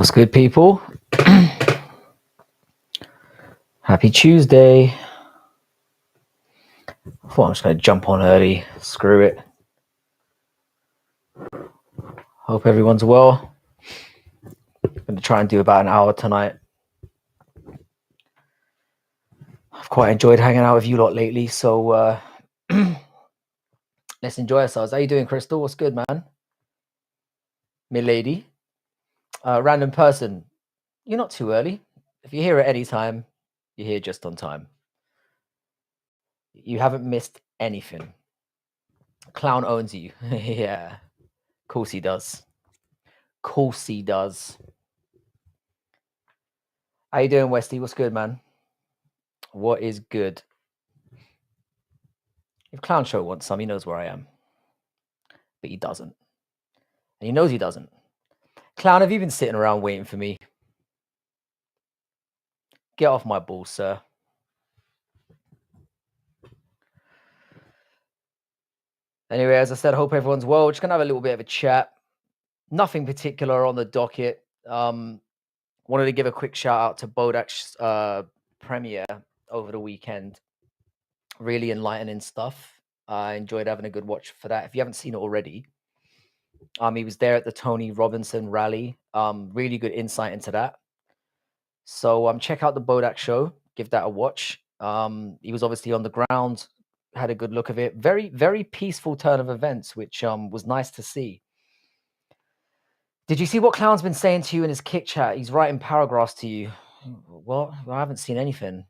What's good, people? Happy Tuesday. I thought I'm just going to jump on early. Screw it. Hope everyone's well. I'm going to try and do about an hour tonight. I've quite enjoyed hanging out with you lot lately, so let's enjoy ourselves. How you doing, Crystal? What's good, man? Milady. Random person. You're not too early. If you're here at any time, you're here just on time. You haven't missed anything. Clown owns you. Yeah. Course he does. Course he does. How you doing, Westy? What's good, man? What is good? If Clown Show wants some, he knows where I am. But he doesn't. And he knows he doesn't. Clown, have you been sitting around waiting for me? Get off my balls, sir. Anyway, as I said, I hope everyone's well. We're just going to have a little bit of a chat. Nothing particular on the docket. Wanted to give a quick shout out to Bodak's premiere over the weekend. Really enlightening stuff. I enjoyed having a good watch for that. If you haven't seen it already, he was there at the Tony Robinson rally. Really good insight into that. So check out the Bodak show. Give that a watch. He was obviously on the ground, had a good look of it. Very, very peaceful turn of events, which was nice to see. Did you see what Clown's been saying to you in his kick chat? He's writing paragraphs to you. What? I haven't seen anything.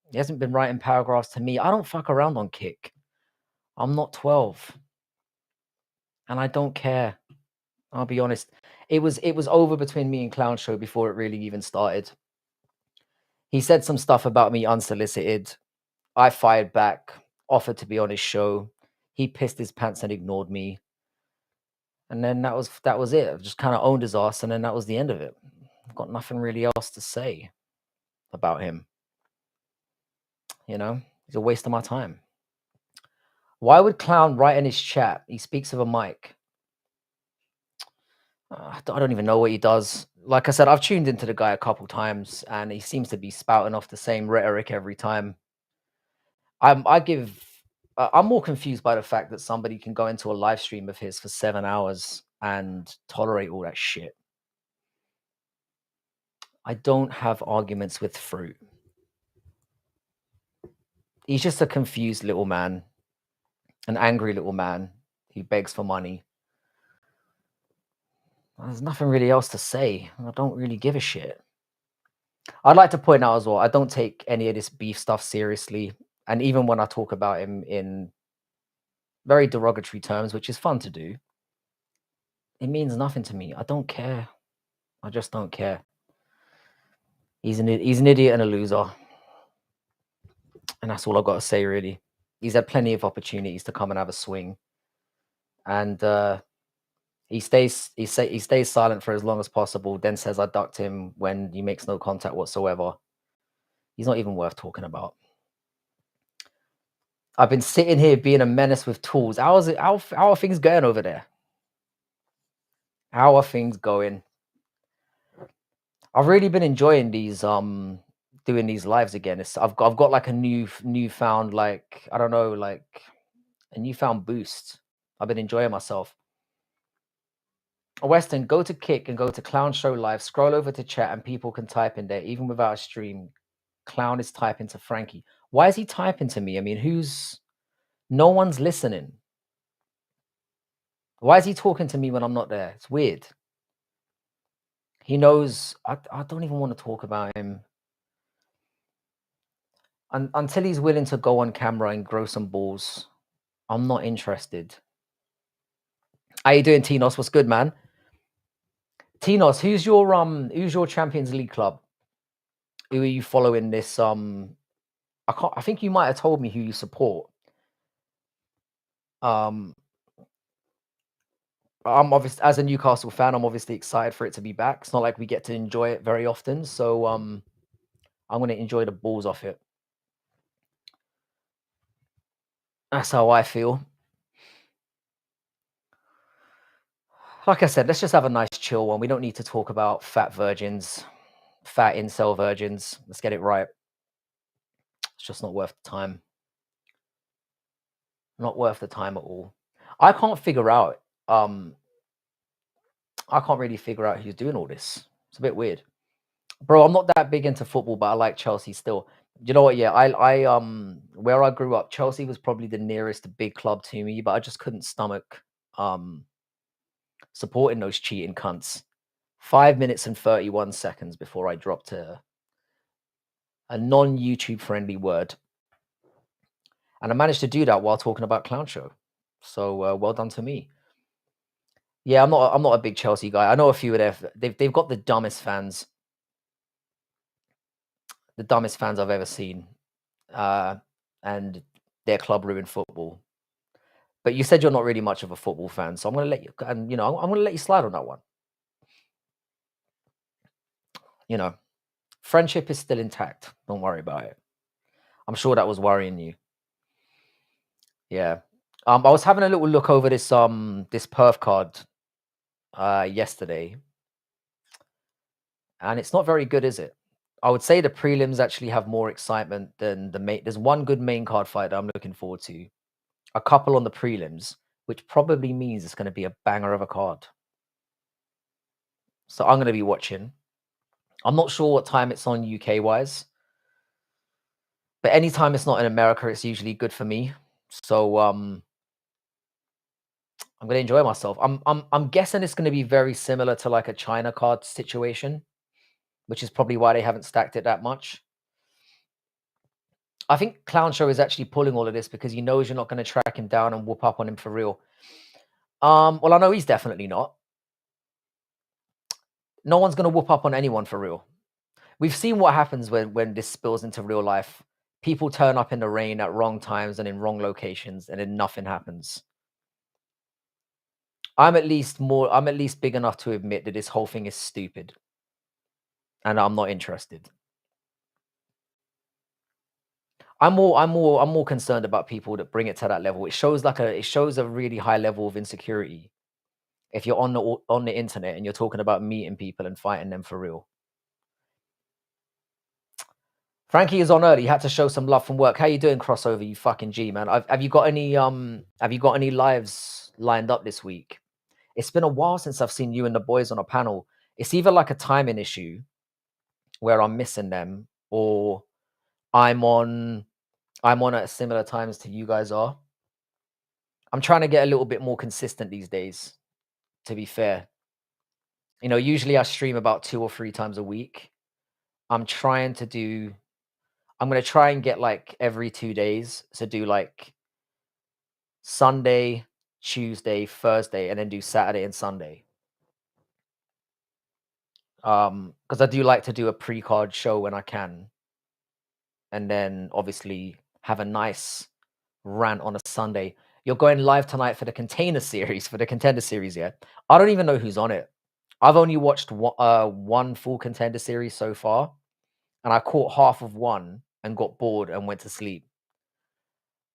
He hasn't been writing paragraphs to me. I don't fuck around on Kick. I'm not 12. And I don't care. I'll be honest. It was over between me and Clown Show before it really even started. He said some stuff about me unsolicited. I fired back, offered to be on his show. He pissed his pants and ignored me. And then that was it. I just kind of owned his ass, and then that was the end of it. I've got nothing really else to say about him. You know, he's a waste of my time. Why would Clown write in his chat? He speaks of a mic. I don't even know what he does. Like I said, I've tuned into the guy a couple times, and he seems to be spouting off the same rhetoric every time. I'm more confused by the fact that somebody can go into a live stream of his for 7 hours and tolerate all that shit. I don't have arguments with fruit. He's just a confused little man, an angry little man who begs for money. There's nothing really else to say. I don't really give a shit. I'd like to point out as well, I don't take any of this beef stuff seriously. And even when I talk about him in very derogatory terms, which is fun to do, it means nothing to me. I don't care. I just don't care. He's an idiot and a loser. And that's all I've got to say, really. He's had plenty of opportunities to come and have a swing. And he stays silent for as long as possible, then says I ducked him when he makes no contact whatsoever. He's not even worth talking about. I've been sitting here being a menace with tools. How are things going over there? How are things going? I've really been enjoying these doing these lives again. I've got like a newfound, like, I don't know, like a newfound boost. I've been enjoying myself. Weston, go to Kick and go to Clown Show Live. Scroll over to chat and people can type in there, even without a stream. Clown is typing to Frankie. Why is he typing to me? I mean, no one's listening. Why is he talking to me when I'm not there? It's weird. He knows I don't even want to talk about him. Until he's willing to go on camera and grow some balls, I'm not interested. How you doing, Tinos? What's good, man? Tinos, who's your Champions League club? Who are you following this? I think you might have told me who you support. I'm obviously, as a Newcastle fan, I'm obviously excited for it to be back. It's not like we get to enjoy it very often, so I'm going to enjoy the balls off it. That's how I feel. Like I said, let's just have a nice chill one. We don't need to talk about fat virgins, fat incel virgins. Let's get it right. It's just not worth the time. Not worth the time at all. I can't figure out. I can't really figure out who's doing all this. It's a bit weird, bro. I'm not that big into football, but I like Chelsea still. You know what? Yeah, where I grew up, Chelsea was probably the nearest big club to me, but I just couldn't stomach um supporting those cheating cunts. 5 minutes and 31 seconds before I dropped a non-YouTube friendly word, and I managed to do that while talking about Clown Show. So well done to me. Yeah, I'm not a big Chelsea guy. I know a few of they've got the dumbest fans I've ever seen, uh, and their club ruined football. But you said you're not really much of a football fan, so I'm gonna let you, and I'm gonna let you slide on that one. You know, friendship is still intact. Don't worry about it. I'm sure that was worrying you. Yeah. I was having a little look over this perf card yesterday, and it's not very good, is it? I would say the prelims actually have more excitement than the main. There's one good main card fight that I'm looking forward to. A couple on the prelims, which probably means it's going to be a banger of a card. So I'm going to be watching. I'm not sure what time it's on UK wise, but anytime it's not in America, it's usually good for me. So I'm going to enjoy myself. I'm guessing it's going to be very similar to like a China card situation, which is probably why they haven't stacked it that much. I think Clown Show is actually pulling all of this because he knows you're not going to track him down and whoop up on him for real. Well, I know he's definitely not. No one's going to whoop up on anyone for real. We've seen what happens when this spills into real life. People turn up in the rain at wrong times and in wrong locations, and then nothing happens. I'm at least big enough to admit that this whole thing is stupid, and I'm not interested. I'm more concerned about people that bring it to that level. It shows a really high level of insecurity if you're on the internet and you're talking about meeting people and fighting them for real. Frankie is on early. He had to show some love from work. How you doing, crossover? You fucking G, man. Have you got any lives lined up this week? It's been a while since I've seen you and the boys on a panel. It's either like a timing issue where I'm missing them, or I'm on at similar times to you guys are. I'm trying to get a little bit more consistent these days, to be fair. Usually I stream about 2 or 3 times a week. I'm trying to do I'm gonna try and get like every 2 days. So do like Sunday, Tuesday, Thursday, and then do Saturday and Sunday. Because I do like to do a pre-card show when I can, and then obviously have a nice rant on a Sunday. You're going live tonight for the contender series, yeah? I don't even know who's on it. I've only watched one full contender series so far, and I caught half of one and got bored and went to sleep.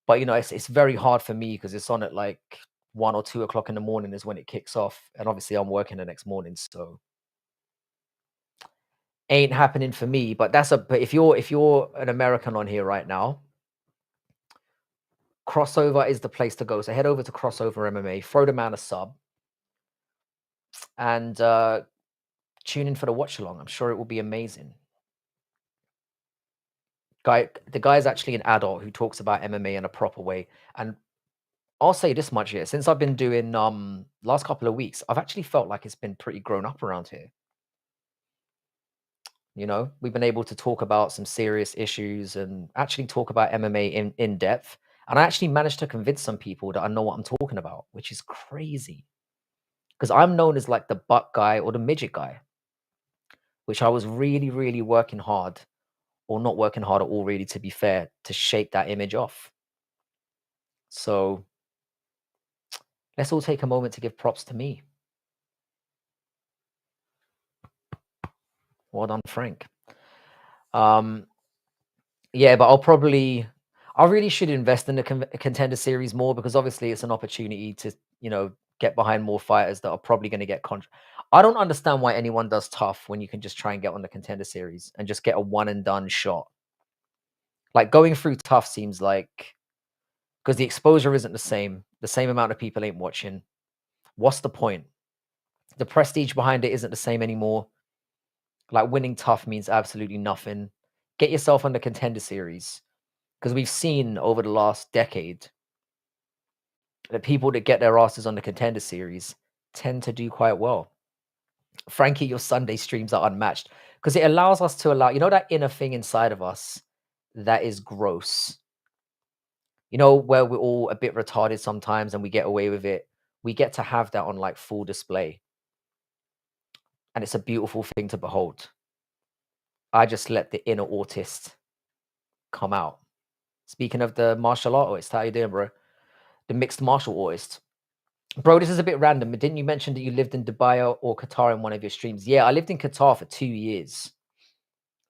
But it's very hard for me because it's on at like 1 or 2 o'clock in the morning is when it kicks off, and obviously I'm working the next morning, so ain't happening for me. But if you're an American on here right now, Crossover is the place to go. So head over to Crossover MMA, throw the man a sub, and tune in for the watch along. I'm sure it will be amazing. The guy's actually an adult who talks about MMA in a proper way. And I'll say this much here: since I've been doing last couple of weeks, I've actually felt like it's been pretty grown up around here. We've been able to talk about some serious issues and actually talk about MMA in depth. And I actually managed to convince some people that I know what I'm talking about, which is crazy. Because I'm known as like the butt guy or the midget guy, which I was really, really working hard, or not working hard at all, really, to be fair, to shake that image off. So let's all take a moment to give props to me. Well done, Frank. Yeah, but I really should invest in the contender series more, because obviously it's an opportunity to, get behind more fighters that are probably going to get I don't understand why anyone does tough when you can just try and get on the contender series and just get a one and done shot. Like going through tough seems like because the exposure isn't the same amount of people ain't watching. What's the point? The prestige behind it isn't the same anymore. Like winning tough means absolutely nothing. Get yourself on the contender series because we've seen over the last decade that people that get their asses on the contender series tend to do quite well. Frankie, your Sunday streams are unmatched because it allows us to allow, you know, that inner thing inside of us that is gross. You know, where we're all a bit retarded sometimes and we get away with it. We get to have that on like full display. And it's a beautiful thing to behold. I just let the inner autist come out. Speaking of the martial artist, how you doing, bro? The mixed martial artist. Bro, this is a bit random, but didn't you mention that you lived in Dubai or Qatar in one of your streams? Yeah, I lived in Qatar for 2 years.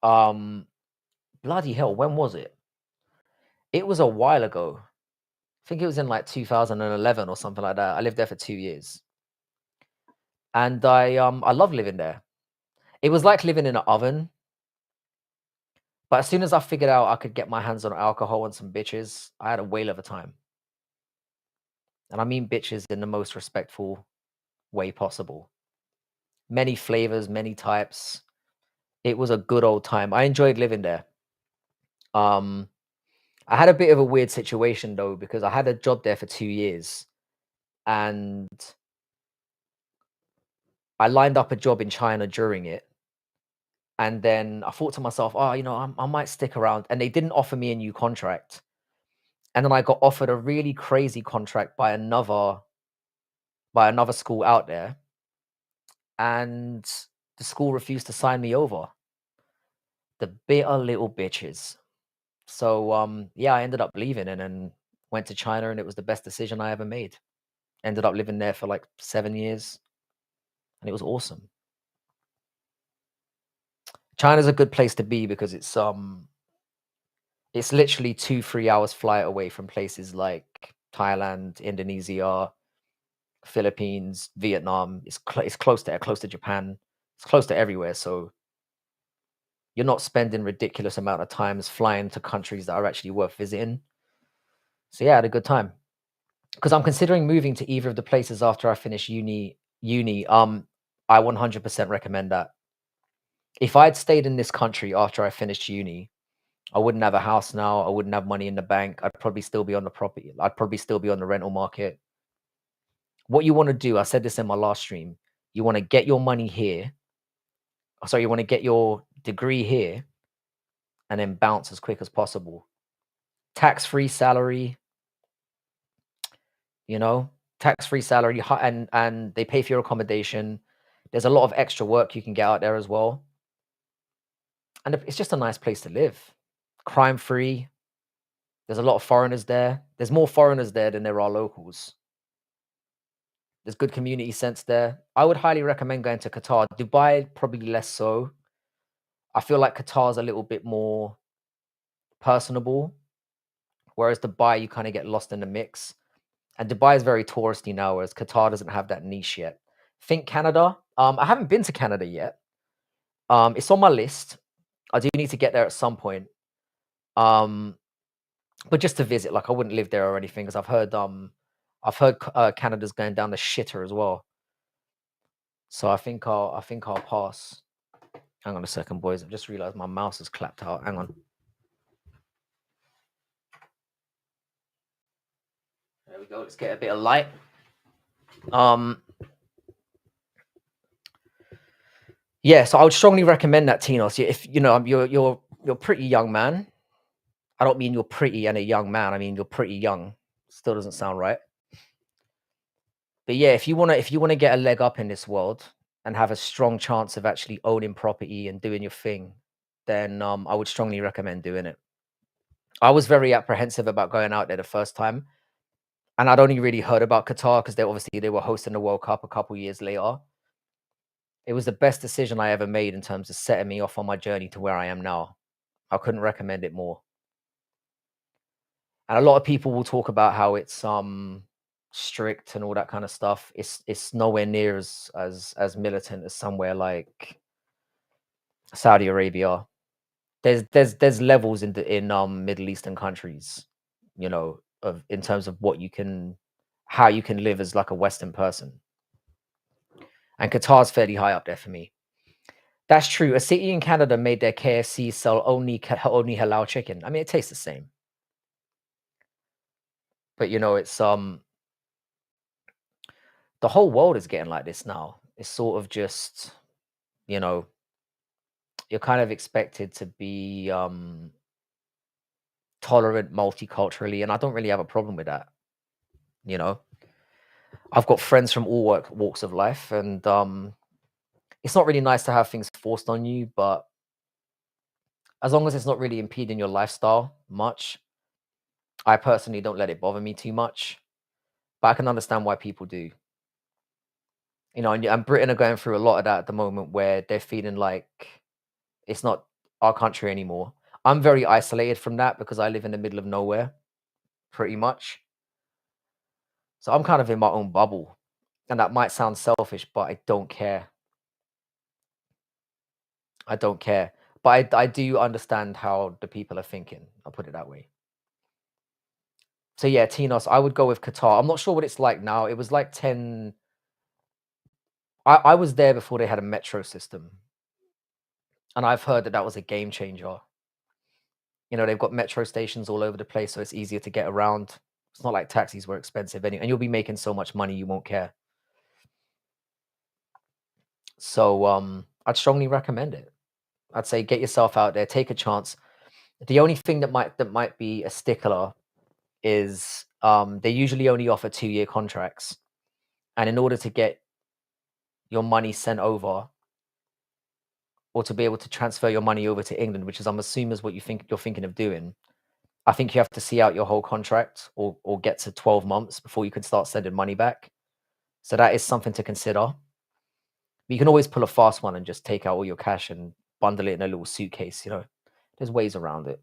Bloody hell, when was it? It was a while ago. I think it was in like 2011 or something like that. I lived there for 2 years. And I love living there. It was like living in an oven. But as soon as I figured out I could get my hands on alcohol and some bitches, I had a whale of a time. And I mean bitches in the most respectful way possible. Many flavors, many types. It was a good old time. I enjoyed living there. I had a bit of a weird situation though, because I had a job there for 2 years and I lined up a job in China during it. And then I thought to myself, oh, you know, I might stick around. And they didn't offer me a new contract. And then I got offered a really crazy contract by another school out there. And the school refused to sign me over. The bitter little bitches. So yeah, I ended up leaving and then went to China and it was the best decision I ever made. Ended up living there for like 7 years and it was awesome. China's a good place to be because it's literally 2-3 hours flight away from places like Thailand, Indonesia, Philippines, Vietnam. It's close there, close to Japan. It's close to everywhere. So you're not spending ridiculous amount of times flying to countries that are actually worth visiting. So yeah, I had a good time. Because I'm considering moving to either of the places after I finish uni. I 100% recommend that. If I'd stayed in this country after I finished uni, I wouldn't have a house now. I wouldn't have money in the bank. I'd probably still be on the property. I'd probably still be on the rental market. What you want to do, I said this in my last stream, you want to get your money here. Sorry, you want to get your degree here and then bounce as quick as possible. Tax-free salary, you know, tax-free salary, and they pay for your accommodation. There's a lot of extra work you can get out there as well. And it's just a nice place to live. Crime-free. There's a lot of foreigners there. There's more foreigners there than there are locals. There's good community sense there. I would highly recommend going to Qatar. Dubai, probably less so. I feel like Qatar's a little bit more personable, whereas Dubai, you kind of get lost in the mix. And Dubai is very touristy now, whereas Qatar doesn't have that niche yet. Think Canada. I haven't been to Canada yet. It's on my list. I do need to get there at some point. But just to visit, like I wouldn't live there or anything, because I've heard Canada's going down the shitter as well. So I think I'll pass. Hang on a second, boys. I've just realized my mouse has clapped out. Hang on. There we go. Let's get a bit of light. Yeah, so I would strongly recommend that, Tinos. If you know you're a pretty young man. I don't mean you're pretty and a young man. I mean you're pretty young. Still doesn't sound right. But yeah, if you wanna get a leg up in this world and have a strong chance of actually owning property and doing your thing, then I would strongly recommend doing it. I was very apprehensive about going out there the first time, and I'd only really heard about Qatar because they were hosting the World Cup a couple years later. It was the best decision I ever made in terms of setting me off on my journey to where I am now. I couldn't recommend it more. And a lot of people will talk about how it's strict and all that kind of stuff. It's nowhere near as militant as somewhere like Saudi Arabia. There's levels in Middle Eastern countries, you know, of in terms of what you can how you can live as like a Western person. And Qatar's fairly high up there for me. That's true. A city in Canada made their KFC sell only halal chicken. I mean, it tastes the same, but you know, it's the whole world is getting like this now. It's sort of just, you know, you're kind of expected to be tolerant multiculturally, and I don't really have a problem with that. You know, I've got friends from all walks of life, and it's not really nice to have things forced on you, but as long as it's not really impeding your lifestyle much, I personally don't let it bother me too much. But I can understand why people do. You know, and Britain are going through a lot of that at the moment, where they're feeling like it's not our country anymore. I'm very isolated from that because I live in the middle of nowhere, pretty much. So I'm kind of in my own bubble. And that might sound selfish, but I don't care. I don't care. But I do understand how the people are thinking. I'll put it that way. So yeah, Tinos, I would go with Qatar. I'm not sure what it's like now. It was like 10. I was there before they had a metro system. And I've heard that that was a game changer. You know, they've got metro stations all over the place, so it's easier to get around. It's not like taxis were expensive anyway, and you'll be making so much money you won't care. So I'd strongly recommend it. I'd say get yourself out there, take a chance. The only thing that might be a stickler is they usually only offer 2-year contracts. And in order to get your money sent over or to be able to transfer your money over to England, which is I'm assuming is what you're thinking of doing, I think you have to see out your whole contract or get to 12 months before you can start sending money back. So that is something to consider. But you can always pull a fast one and just take out all your cash and bundle it in a little suitcase, you know. There's ways around it.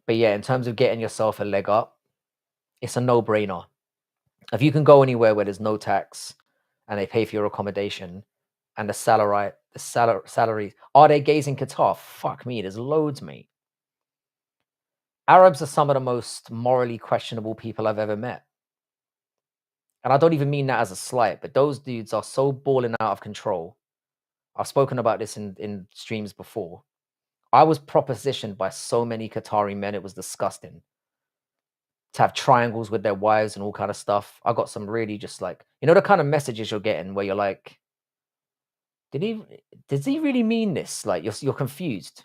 But yeah, in terms of getting yourself a leg up, it's a no-brainer. If you can go anywhere where there's no tax and they pay for your accommodation and the salary, are they gays in Qatar? Fuck me, there's loads, mate. Arabs are some of the most morally questionable people I've ever met. And I don't even mean that as a slight, but those dudes are so balling out of control. I've spoken about this in streams before. I was propositioned by so many Qatari men, it was disgusting. To have triangles with their wives and all kind of stuff. I got some really just like, you know, the kind of messages you're getting where you're like, did he does he really mean this? Like you're confused.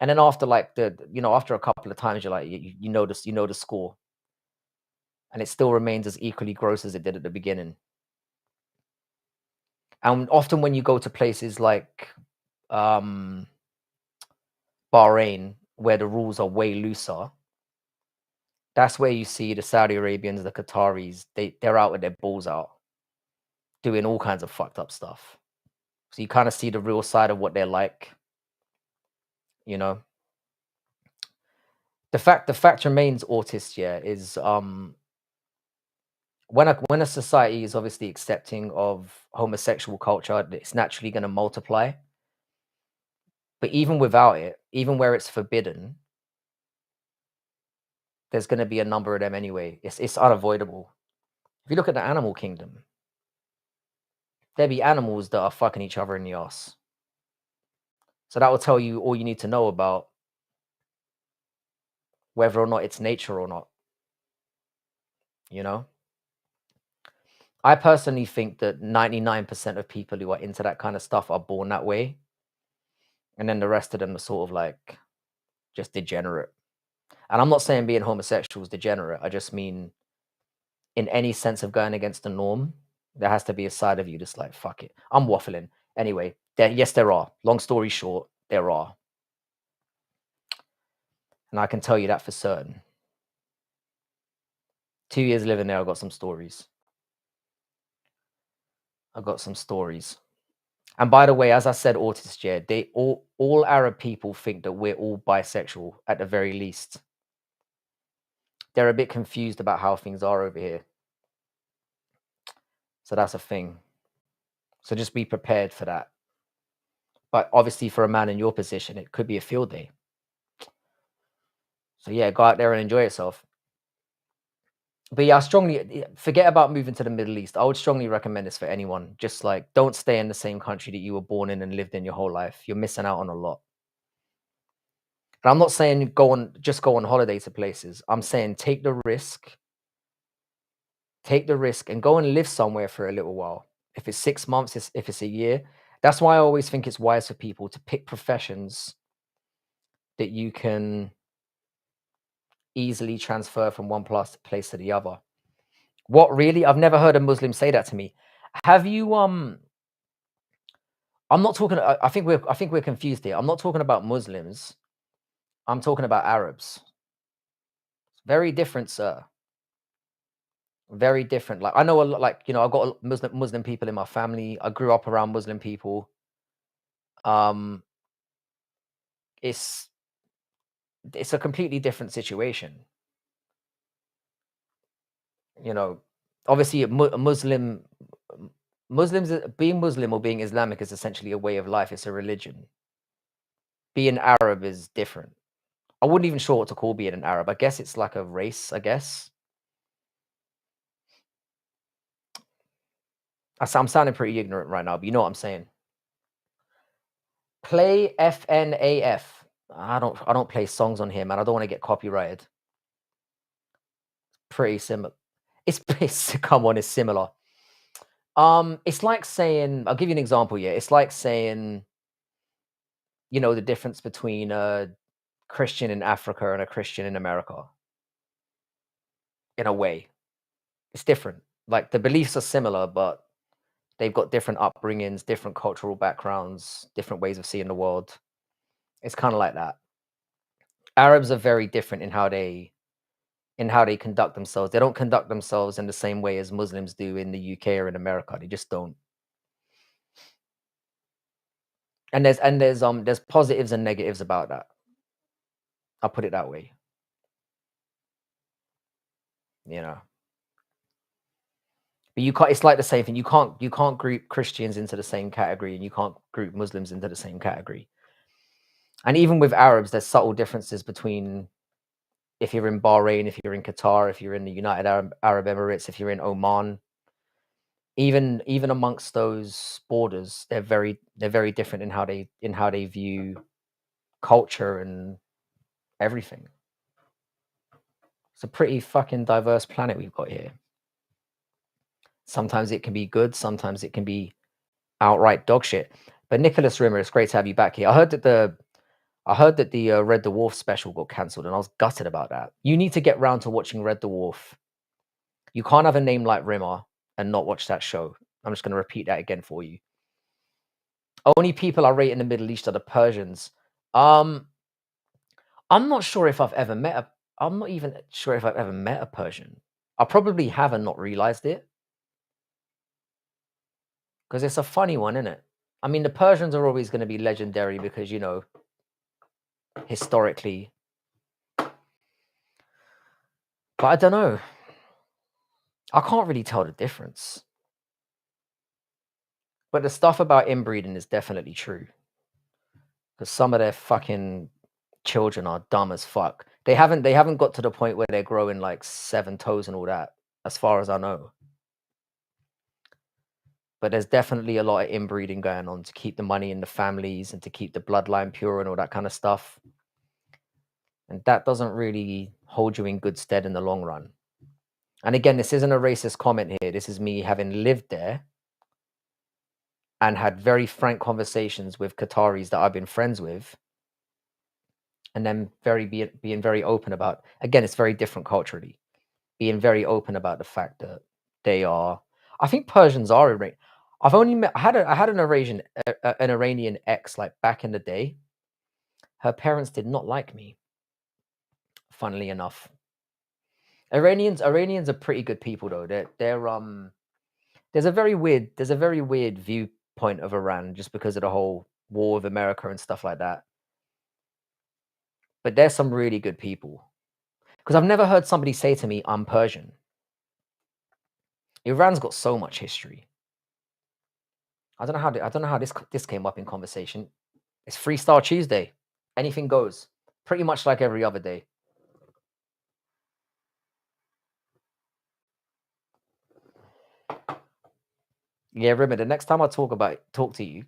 And then after like after a couple of times you're like you know the score. And it still remains as equally gross as it did at the beginning. And often when you go to places like um Bahrain, where the rules are way looser, that's where you see the Saudi Arabians, the Qataris, they're out with their balls out, doing all kinds of fucked up stuff. So you kind of see the real side of what they're like, you know. The fact remains, autist, yeah, is when a society is obviously accepting of homosexual culture, it's naturally going to multiply. But even without it, even where it's forbidden, there's going to be a number of them anyway. It's unavoidable. If you look at the animal kingdom, there be animals that are fucking each other in the ass. So that will tell you all you need to know about whether or not it's nature or not, you know? I personally think that 99% of people who are into that kind of stuff are born that way. And then the rest of them are sort of like just degenerate. And I'm not saying being homosexual is degenerate. I just mean in any sense of going against the norm, there has to be a side of you that's like, fuck it. I'm waffling. Anyway, yes, there are. Long story short, there are. And I can tell you that for certain. 2 years living there, I've got some stories. I've got some stories. And by the way, as I said, autists, yeah, they all Arab people think that we're all bisexual at the very least. they're a bit confused about how things are over here. So that's a thing. So just be prepared for that. But obviously, for a man in your position, it could be a field day. So yeah, go out there and enjoy yourself. But yeah, I strongly forget about moving to the Middle East. I would strongly recommend this for anyone. Just like don't stay in the same country that you were born in and lived in your whole life. You're missing out on a lot. And I'm not saying just go on holiday to places. I'm saying take the risk. Take the risk and go and live somewhere for a little while. If it's 6 months, if it's a year. That's why I always think it's wise for people to pick professions that you can easily transfer from one place to the other. What really? I've never heard a Muslim say that to me. Have you I'm not talking I think we're confused here. I'm not talking about Muslims. I'm talking about Arabs. Very different, sir. Very different. Like I know a lot, like, I've got Muslim people in my family. I grew up around Muslim people. Um it's it's a completely different situation. You know, obviously a Muslim Muslims being Muslim or being Islamic is essentially a way of life. It's a religion. Being Arab is different. I wouldn't even sure what to call being an Arab. I guess it's like a race, I guess. I'm sounding pretty ignorant right now, but you know what I'm saying. Play FNAF. I don't play songs on here, man. I don't want to get copyrighted. Pretty similar. It's come on, it's similar. It's like saying, I'll give you an example, yeah. It's like saying, the difference between a Christian in Africa and a Christian in America. In a way. It's different. Like the beliefs are similar, but they've got different upbringings, different cultural backgrounds, different ways of seeing the world. It's kind of like that. Arabs are very different in how they conduct themselves. They don't conduct themselves in the same way as Muslims do in the UK or in America. They just don't. And there's positives and negatives about that. I'll put it that way. You know. But you can't. It's like the same thing. You can't group Christians into the same category, and you can't group Muslims into the same category. And even with Arabs, there's subtle differences between if you're in Bahrain, if you're in Qatar, if you're in the United Arab Emirates, if you're in Oman. Even amongst those borders, they're very different in how they view culture and everything. It's a pretty fucking diverse planet we've got here. Sometimes it can be good, sometimes it can be outright dog shit. But Nicholas Rimmer, it's great to have you back here. I heard that the Red Dwarf special got cancelled, and I was gutted about that. You need to get round to watching Red Dwarf. You can't have a name like Rimmer and not watch that show. I'm just going to repeat that again for you. Only people I rate in the Middle East are the Persians. I'm not sure if I've ever met a. I'm not even sure if I've ever met a Persian. I probably have and not realized it because it's a funny one, isn't it? I mean, the Persians are always going to be legendary because historically. But I don't know. I can't really tell the difference. But the stuff about inbreeding is definitely true. Because some of their fucking children are dumb as fuck. They haven't got to the point where they're growing like 7 toes and all that, as far as I know. But there's definitely a lot of inbreeding going on to keep the money in the families and to keep the bloodline pure and all that kind of stuff. And that doesn't really hold you in good stead in the long run. And again, this isn't a racist comment here. This is me having lived there and had very frank conversations with Qataris that I've been friends with, and then being very open about. Again, it's very different culturally. Being very open about the fact that they are. I think Persians are Iranian. I've only met. I had an Iranian ex like back in the day. Her parents did not like me. Funnily enough, Iranians are pretty good people though. They're there's a very weird viewpoint of Iran just because of the whole war with America and stuff like that. But there's some really good people. Because I've never heard somebody say to me, I'm Persian. Iran's got so much history. I don't know how this came up in conversation. It's Freestyle Tuesday. Anything goes. Pretty much like every other day. Yeah, remember, the next time I talk to you.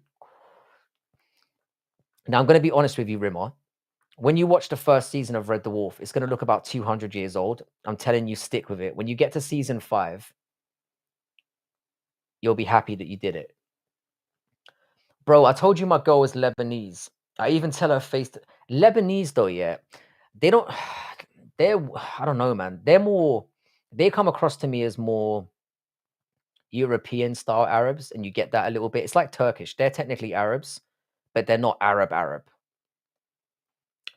Now, I'm going to be honest with you, Rimmer. When you watch the first season of Red Dwarf, it's going to look about 200 years old. I'm telling you, stick with it. When you get to season 5, you'll be happy that you did it. Bro, I told you my girl was Lebanese. I even tell her Lebanese though, yeah. They don't, I don't know, man. They come across to me as more European style Arabs, and you get that a little bit. It's like Turkish. They're technically Arabs, but they're not Arab.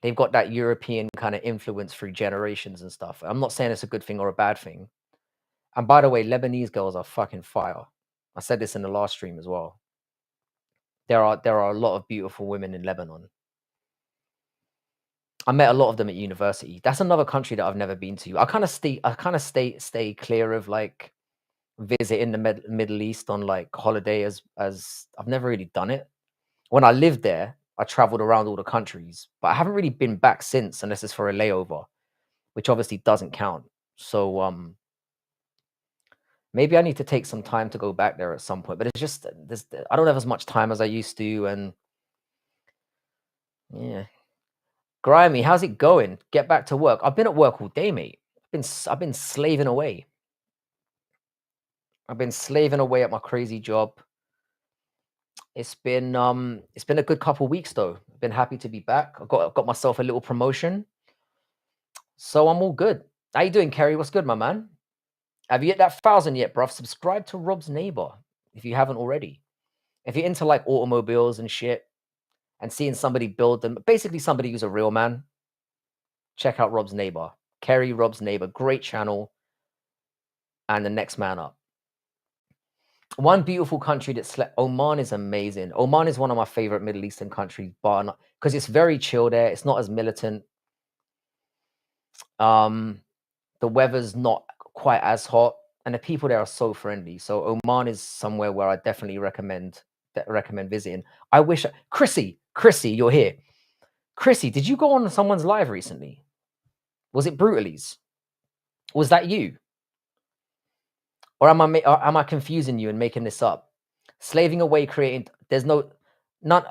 They've got that European kind of influence through generations and stuff. I'm not saying it's a good thing or a bad thing. And by the way, Lebanese girls are fucking fire. I said this in the last stream as well. There are a lot of beautiful women in Lebanon. I met a lot of them at university. That's another country that I've never been to. I kind of stay clear of like visiting the Middle East on like holiday as I've never really done it. When I lived there, I traveled around all the countries, but I haven't really been back since, unless it's for a layover, which obviously doesn't count. So maybe I need to take some time to go back there at some point. But it's just I don't have as much time as I used to, and yeah. Grimy, how's it going? Get back to work. I've been at work all day, mate. I've been slaving away. I've been slaving away at my crazy job. It's been a good couple weeks though. Been happy to be back. I've got myself a little promotion, so I'm all good. How you doing, Kerry? What's good, my man? Have you hit that 1,000 yet, bruv? Subscribe to Rob's Neighbor if you haven't already. If you're into like automobiles and shit, and seeing somebody build them, basically somebody who's a real man, check out Rob's Neighbor. Kerry, Rob's Neighbor, great channel, and the next man up. One beautiful country Oman is amazing. Oman is one of my favorite Middle Eastern countries, but because it's very chill there. It's not as militant. The weather's not quite as hot, and the people there are so friendly. So Oman is somewhere where I definitely recommend visiting. I wish Chrissy, you're here. Chrissy, did you go on someone's live recently? Was it Brutalies? Was that you? Or am I confusing you and making this up? Slaving away, creating. There's none.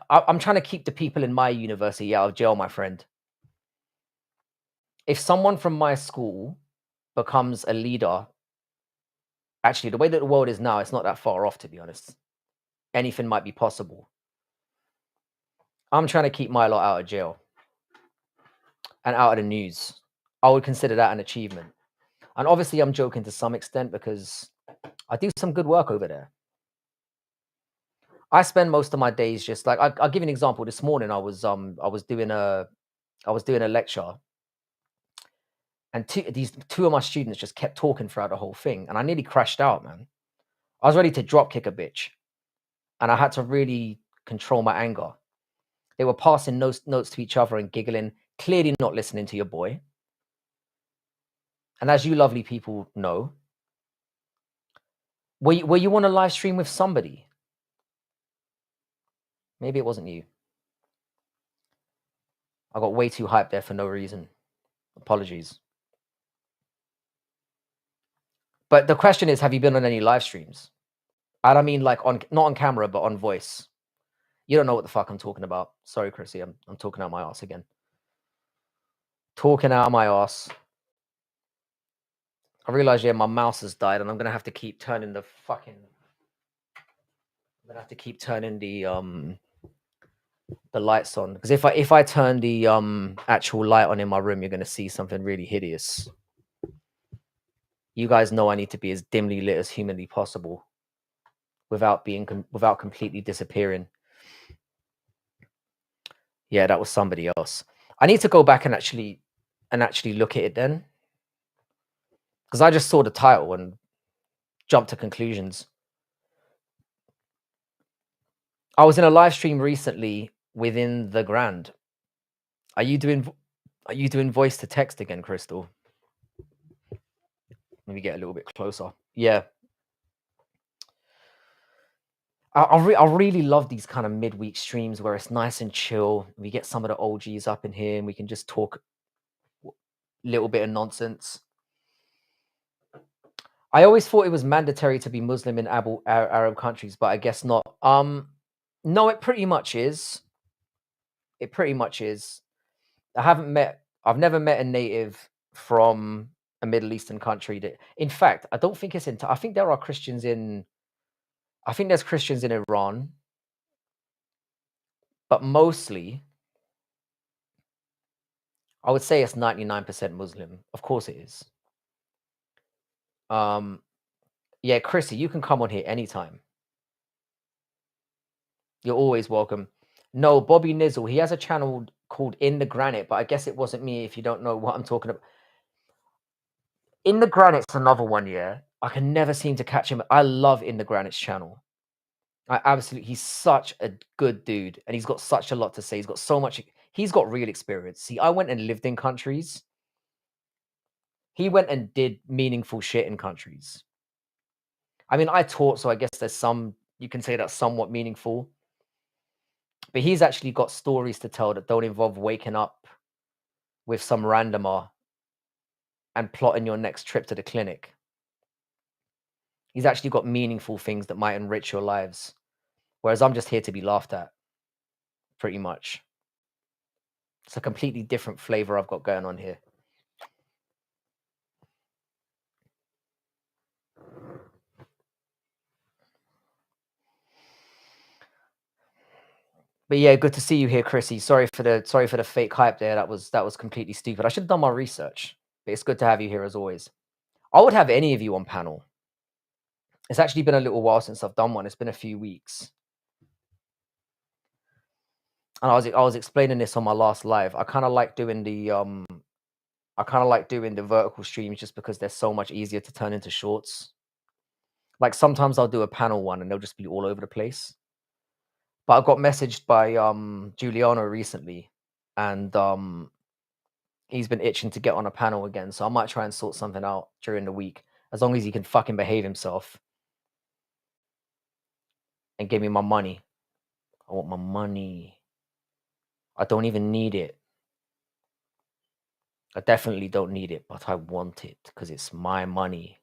I'm trying to keep the people in my university out of jail, my friend. If someone from my school becomes a leader, actually, the way that the world is now, it's not that far off, to be honest. Anything might be possible. I'm trying to keep my lot out of jail and out of the news. I would consider that an achievement. And obviously, I'm joking to some extent because I do some good work over there. I spend most of my days just like I'll give you an example. This morning, I was doing a lecture, and two of my students just kept talking throughout the whole thing, and I nearly crashed out, man. I was ready to drop kick a bitch, and I had to really control my anger. They were passing notes to each other and giggling, clearly not listening to your boy. And as you lovely people know, were you on a live stream with somebody? Maybe it wasn't you. I got way too hyped there for no reason. Apologies. But the question is, have you been on any live streams? I don't mean like not on camera, but on voice. You don't know what the fuck I'm talking about. Sorry, Chrissy. I'm talking out my ass again. Talking out my ass. I realize, yeah, my mouse has died, and I'm gonna have to keep turning the fucking. I'm gonna have to keep turning the lights on, because if I turn the actual light on in my room, you're gonna see something really hideous. You guys know I need to be as dimly lit as humanly possible, without completely disappearing. Yeah, that was somebody else. I need to go back and actually look at it then, because I just saw the title and jumped to conclusions. I was in a live stream recently within the Grand. Are you doing voice to text again, Crystal? Let me get a little bit closer. Yeah. I really love these kind of midweek streams where it's nice and chill. We get some of the OGs up in here and we can just talk a little bit of nonsense. I always thought it was mandatory to be Muslim in Arab countries, but I guess not. No, it pretty much is. It pretty much is. I've never met a native from a Middle Eastern country that, in fact, I don't think it's in, I think there are Christians in, I think there's Christians in Iran, but mostly, I would say it's 99% Muslim. Of course it is. Yeah, Chrissy, you can come on here anytime. You're always welcome. No, Bobby Nizzle, he has a channel called In the Granite, but I guess it wasn't me if you don't know what I'm talking about. In the Granite's another one, yeah. I can never seem to catch him. I love In the Granite's channel. I absolutely, he's such a good dude, and he's got such a lot to say. He's got so much, he's got real experience. See, I went and lived in countries. He went and did meaningful shit in countries. I mean, I taught, so I guess there's some, you can say that's somewhat meaningful. But he's actually got stories to tell that don't involve waking up with some randomer and plotting your next trip to the clinic. He's actually got meaningful things that might enrich your lives. Whereas I'm just here to be laughed at, pretty much. It's a completely different flavor I've got going on here. But yeah, good to see you here, Chrissy. Sorry for the fake hype there. That was completely stupid. I should have done my research. But it's good to have you here as always. I would have any of you on panel. It's actually been a little while since I've done one. It's been a few weeks. And I was explaining this on my last live. I kind of like doing the vertical streams just because they're so much easier to turn into shorts. Like sometimes I'll do a panel one and they'll just be all over the place. But I got messaged by Giuliano recently, and he's been itching to get on a panel again. So I might try and sort something out during the week, as long as he can fucking behave himself and give me my money. I want my money. I don't even need it. I definitely don't need it, but I want it because it's my money.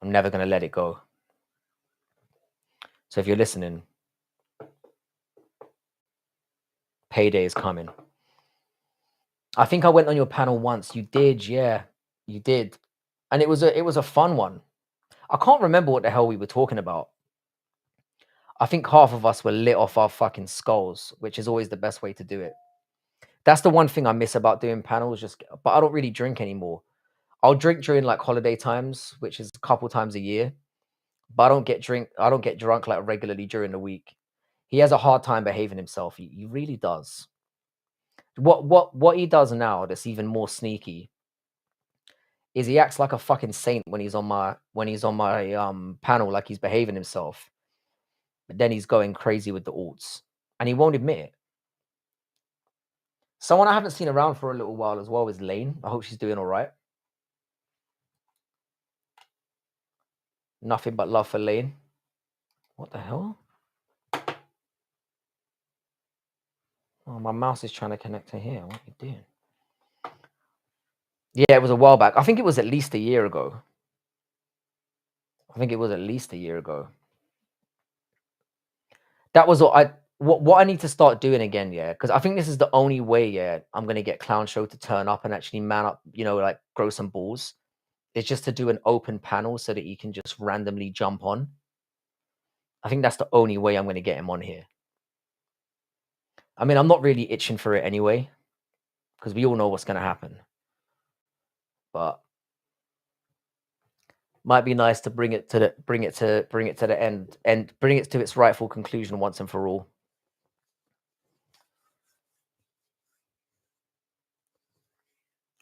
I'm never going to let it go. So if you're listening, payday is coming. I think I went on your panel once. You did, yeah. You did. And it was a fun one. I can't remember what the hell we were talking about. I think half of us were lit off our fucking skulls, which is always the best way to do it. That's the one thing I miss about doing panels, but I don't really drink anymore. I'll drink during like holiday times, which is a couple times a year. But I don't get drunk like regularly during the week. He has a hard time behaving himself. He really does. What he does now that's even more sneaky is he acts like a fucking saint when he's on my panel, like he's behaving himself. But then he's going crazy with the alts. And he won't admit it. Someone I haven't seen around for a little while as well is Lane. I hope she's doing all right. Nothing but love for Lane. What the hell? Oh, my mouse is trying to connect to here. What are you doing? Yeah, it was a while back. I think it was at least a year ago. That was what I need to start doing again, yeah, because I think this is the only way, yeah, I'm gonna get Clown Show to turn up and actually man up, like grow some balls. It's just to do an open panel so that he can just randomly jump on. I think that's the only way I'm gonna get him on here. I mean, I'm not really itching for it anyway, because we all know what's gonna happen. But might be nice to bring it to the end and bring it to its rightful conclusion once and for all.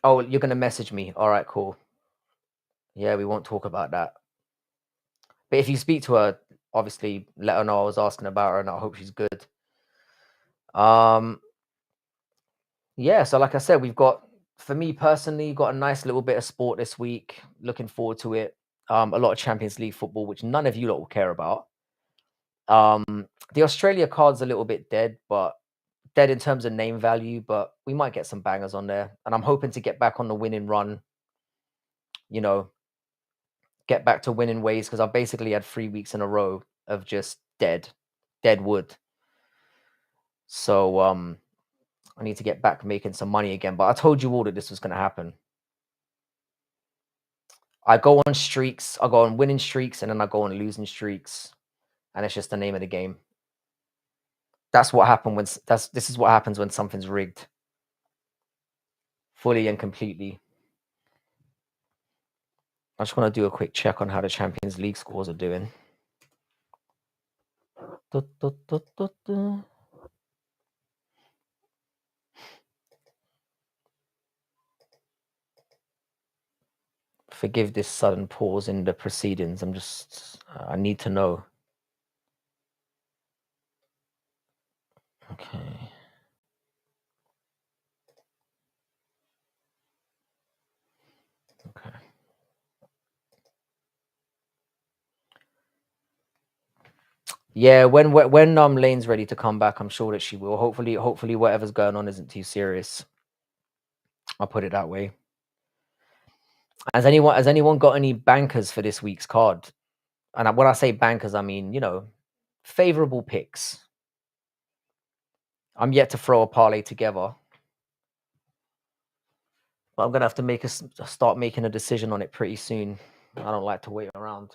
Oh, you're gonna message me. All right, cool. Yeah, we won't talk about that. But if you speak to her, obviously let her know I was asking about her and I hope she's good. Yeah, so like I said, we've got For me personally, got a nice little bit of sport this week. Looking forward to it. A lot of Champions League football, which none of you lot will care about. The Australia card's a little bit dead, but dead in terms of name value, but we might get some bangers on there. And I'm hoping to get back on the winning run, you know, get back to winning ways because I've basically had 3 weeks in a row of just dead wood. So I need to get back making some money again. But I told you all that this was going to happen. I go on streaks, I go on winning streaks, and then I go on losing streaks, and it's just the name of the game. That's what happened when this is what happens when something's rigged, fully and completely. I just want to do a quick check on how the Champions League scores are doing. Forgive this sudden pause in the proceedings. I need to know. Okay. Okay. Yeah, when Lane's ready to come back, I'm sure that she will. Hopefully whatever's going on isn't too serious. I'll put it that way. Has anyone got any bankers for this week's card? And when I say bankers, I mean, favorable picks. I'm yet to throw a parlay together, but I'm gonna have to start making a decision on it pretty soon. I don't like to wait around.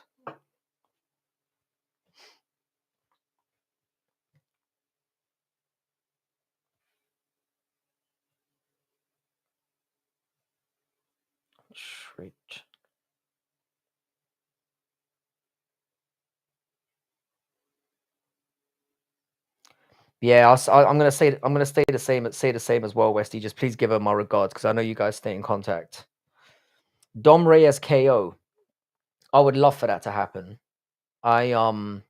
Straight. Yeah, I'm gonna say the same. Say the same as well, Westy. Just please give her my regards because I know you guys stay in contact. Dom Reyes KO. I would love for that to happen. And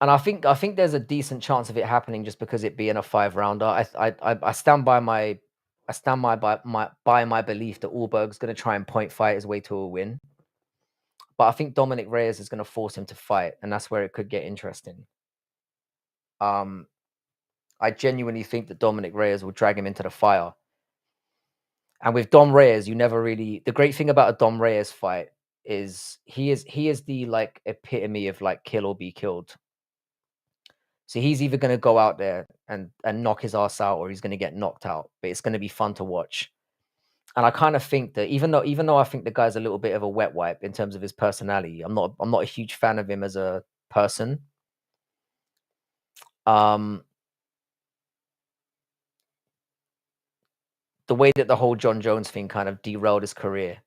I think there's a decent chance of it happening just because it being a 5-rounder. I stand by my belief that Allberg's gonna try and point fight his way to a win. But I think Dominic Reyes is gonna force him to fight, and that's where it could get interesting. I genuinely think that Dominic Reyes will drag him into the fire. And with Dom Reyes, you never really. The great thing about a Dom Reyes fight is he is the like epitome of like kill or be killed. So he's either going to go out there and knock his ass out, or he's going to get knocked out. But it's going to be fun to watch. And I kind of think that even though I think the guy's a little bit of a wet wipe in terms of his personality, I'm not a huge fan of him as a person. The way that the whole John Jones thing kind of derailed his career,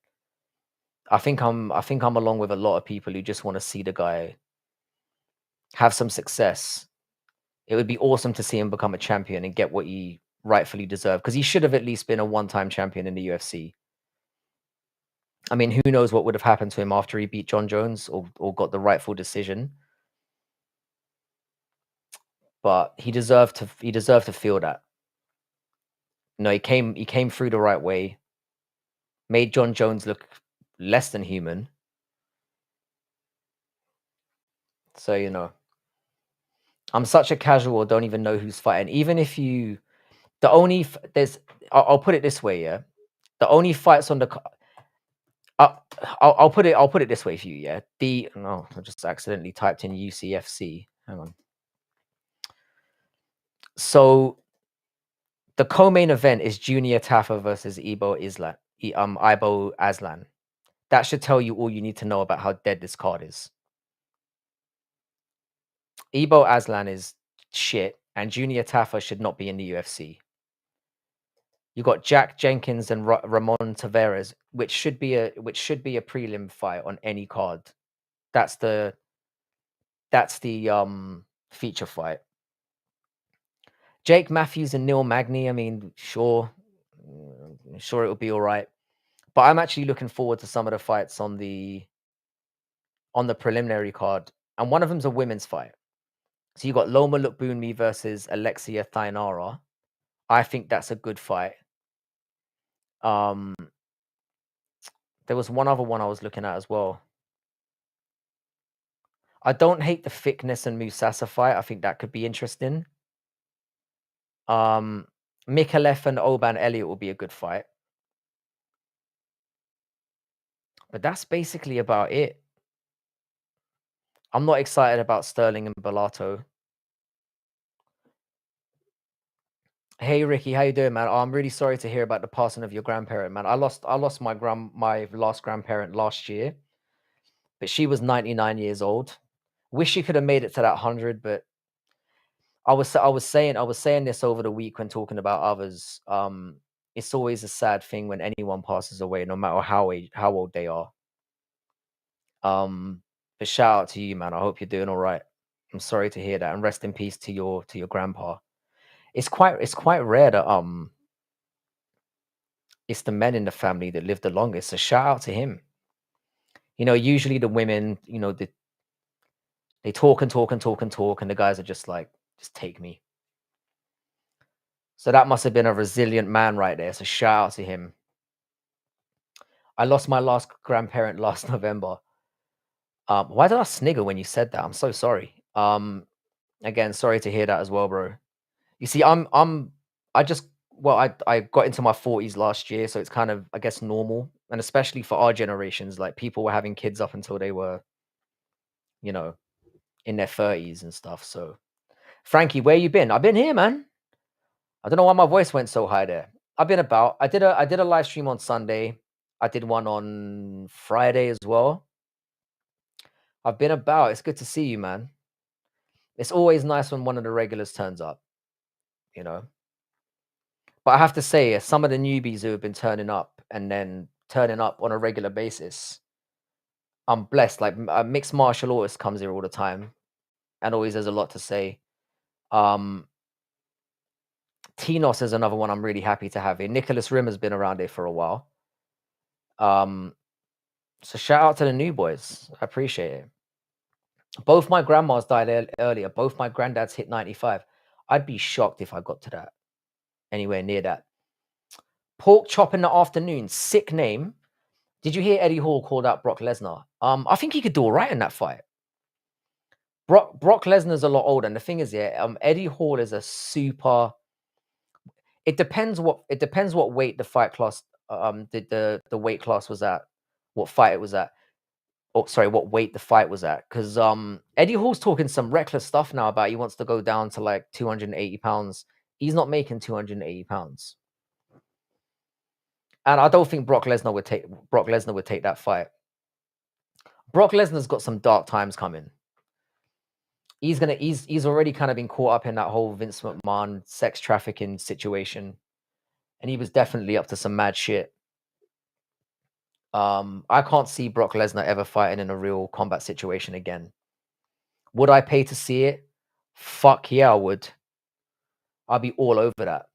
I think I'm along with a lot of people who just want to see the guy have some success. It would be awesome to see him become a champion and get what he rightfully deserved because he should have at least been a one-time champion in the UFC. I mean, who knows what would have happened to him after he beat John Jones or got the rightful decision. But he deserved to feel that. He came through the right way, made John Jones look less than human. So, I'm such a casual, don't even know who's fighting. Even if you I'll put it this way, yeah. The only fights on the I'll put it this way for you, yeah. I just accidentally typed in UCFC. Hang on. So the co-main event is Junior Tafa versus Ibo Aslan. That should tell you all you need to know about how dead this card is. Ibo Aslan is shit, and Junior Tafa should not be in the UFC. You got Jack Jenkins and Ramon Tavares, which should be a prelim fight on any card. That's the feature fight. Jake Matthews and Neil Magny. I mean, sure it will be all right. But I'm actually looking forward to some of the fights on the preliminary card, and one of them's a women's fight. So you got Loma Lookboonmee versus Alexia Thainara. I think that's a good fight. Um, there was one other one I was looking at as well. I don't hate the Thickness and Musasa fight. I think that could be interesting. Um, Mikalev and Oban Elliott will be a good fight. But that's basically about it. I'm not excited about Sterling and Bellato. Hey Ricky, how you doing, man? Oh, I'm really sorry to hear about the passing of your grandparent, man. I lost my last grandparent last year, but she was 99 years old. Wish she could have made it to that 100, but I was saying this over the week when talking about others. It's always a sad thing when anyone passes away, no matter how old they are. But shout out to you, man. I hope you're doing all right. I'm sorry to hear that, and rest in peace to your grandpa. It's quite rare that it's the men in the family that live the longest. So shout out to him. Usually the women, they talk and talk and talk and talk, and the guys are just like, just take me. So that must have been a resilient man right there. So shout out to him. I lost my last grandparent last November. Why did I snigger when you said that? I'm so sorry. Again, sorry to hear that as well, bro. You see, I just well, I got into my 40s last year, so it's kind of, I guess, normal, and especially for our generations, like people were having kids up until they were, you know, in their 30s and stuff. So, Frankie, where you been? I've been here, man. I don't know why my voice went so high there. I've been about. I did a live stream on Sunday. I did one on Friday as well. I've been about. It's good to see you, man. It's always nice when one of the regulars turns up, you know. But I have to say, some of the newbies who have been turning up and then turning up on a regular basis, I'm blessed. Like a mixed martial artist comes here all the time and always has a lot to say. Um, Tinos is another one I'm really happy to have here. Nicholas Rim has been around here for a while. Um, so shout out to the new boys. I appreciate it. Both my grandmas died earlier. Both my granddads hit 95. I'd be shocked if I got to that, anywhere near that. Pork chop in the afternoon. Sick name. Did you hear Eddie Hall called out Brock Lesnar? I think he could do all right in that fight. Brock Lesnar's a lot older, and the thing is, yeah, Eddie Hall is a super. It depends what weight the fight class the weight class was at, what fight it was at. Oh, sorry, what weight the fight was at. Because Eddie Hall's talking some reckless stuff now about he wants to go down to like 280 pounds. He's not making 280 pounds, and I don't think Brock Lesnar would take that fight. Brock Lesnar's got some dark times coming. He's already kind of been caught up in that whole Vince McMahon sex trafficking situation, and he was definitely up to some mad shit. I can't see Brock Lesnar ever fighting in a real combat situation again. Would I pay to see it? Fuck yeah, I would. I'd be all over that.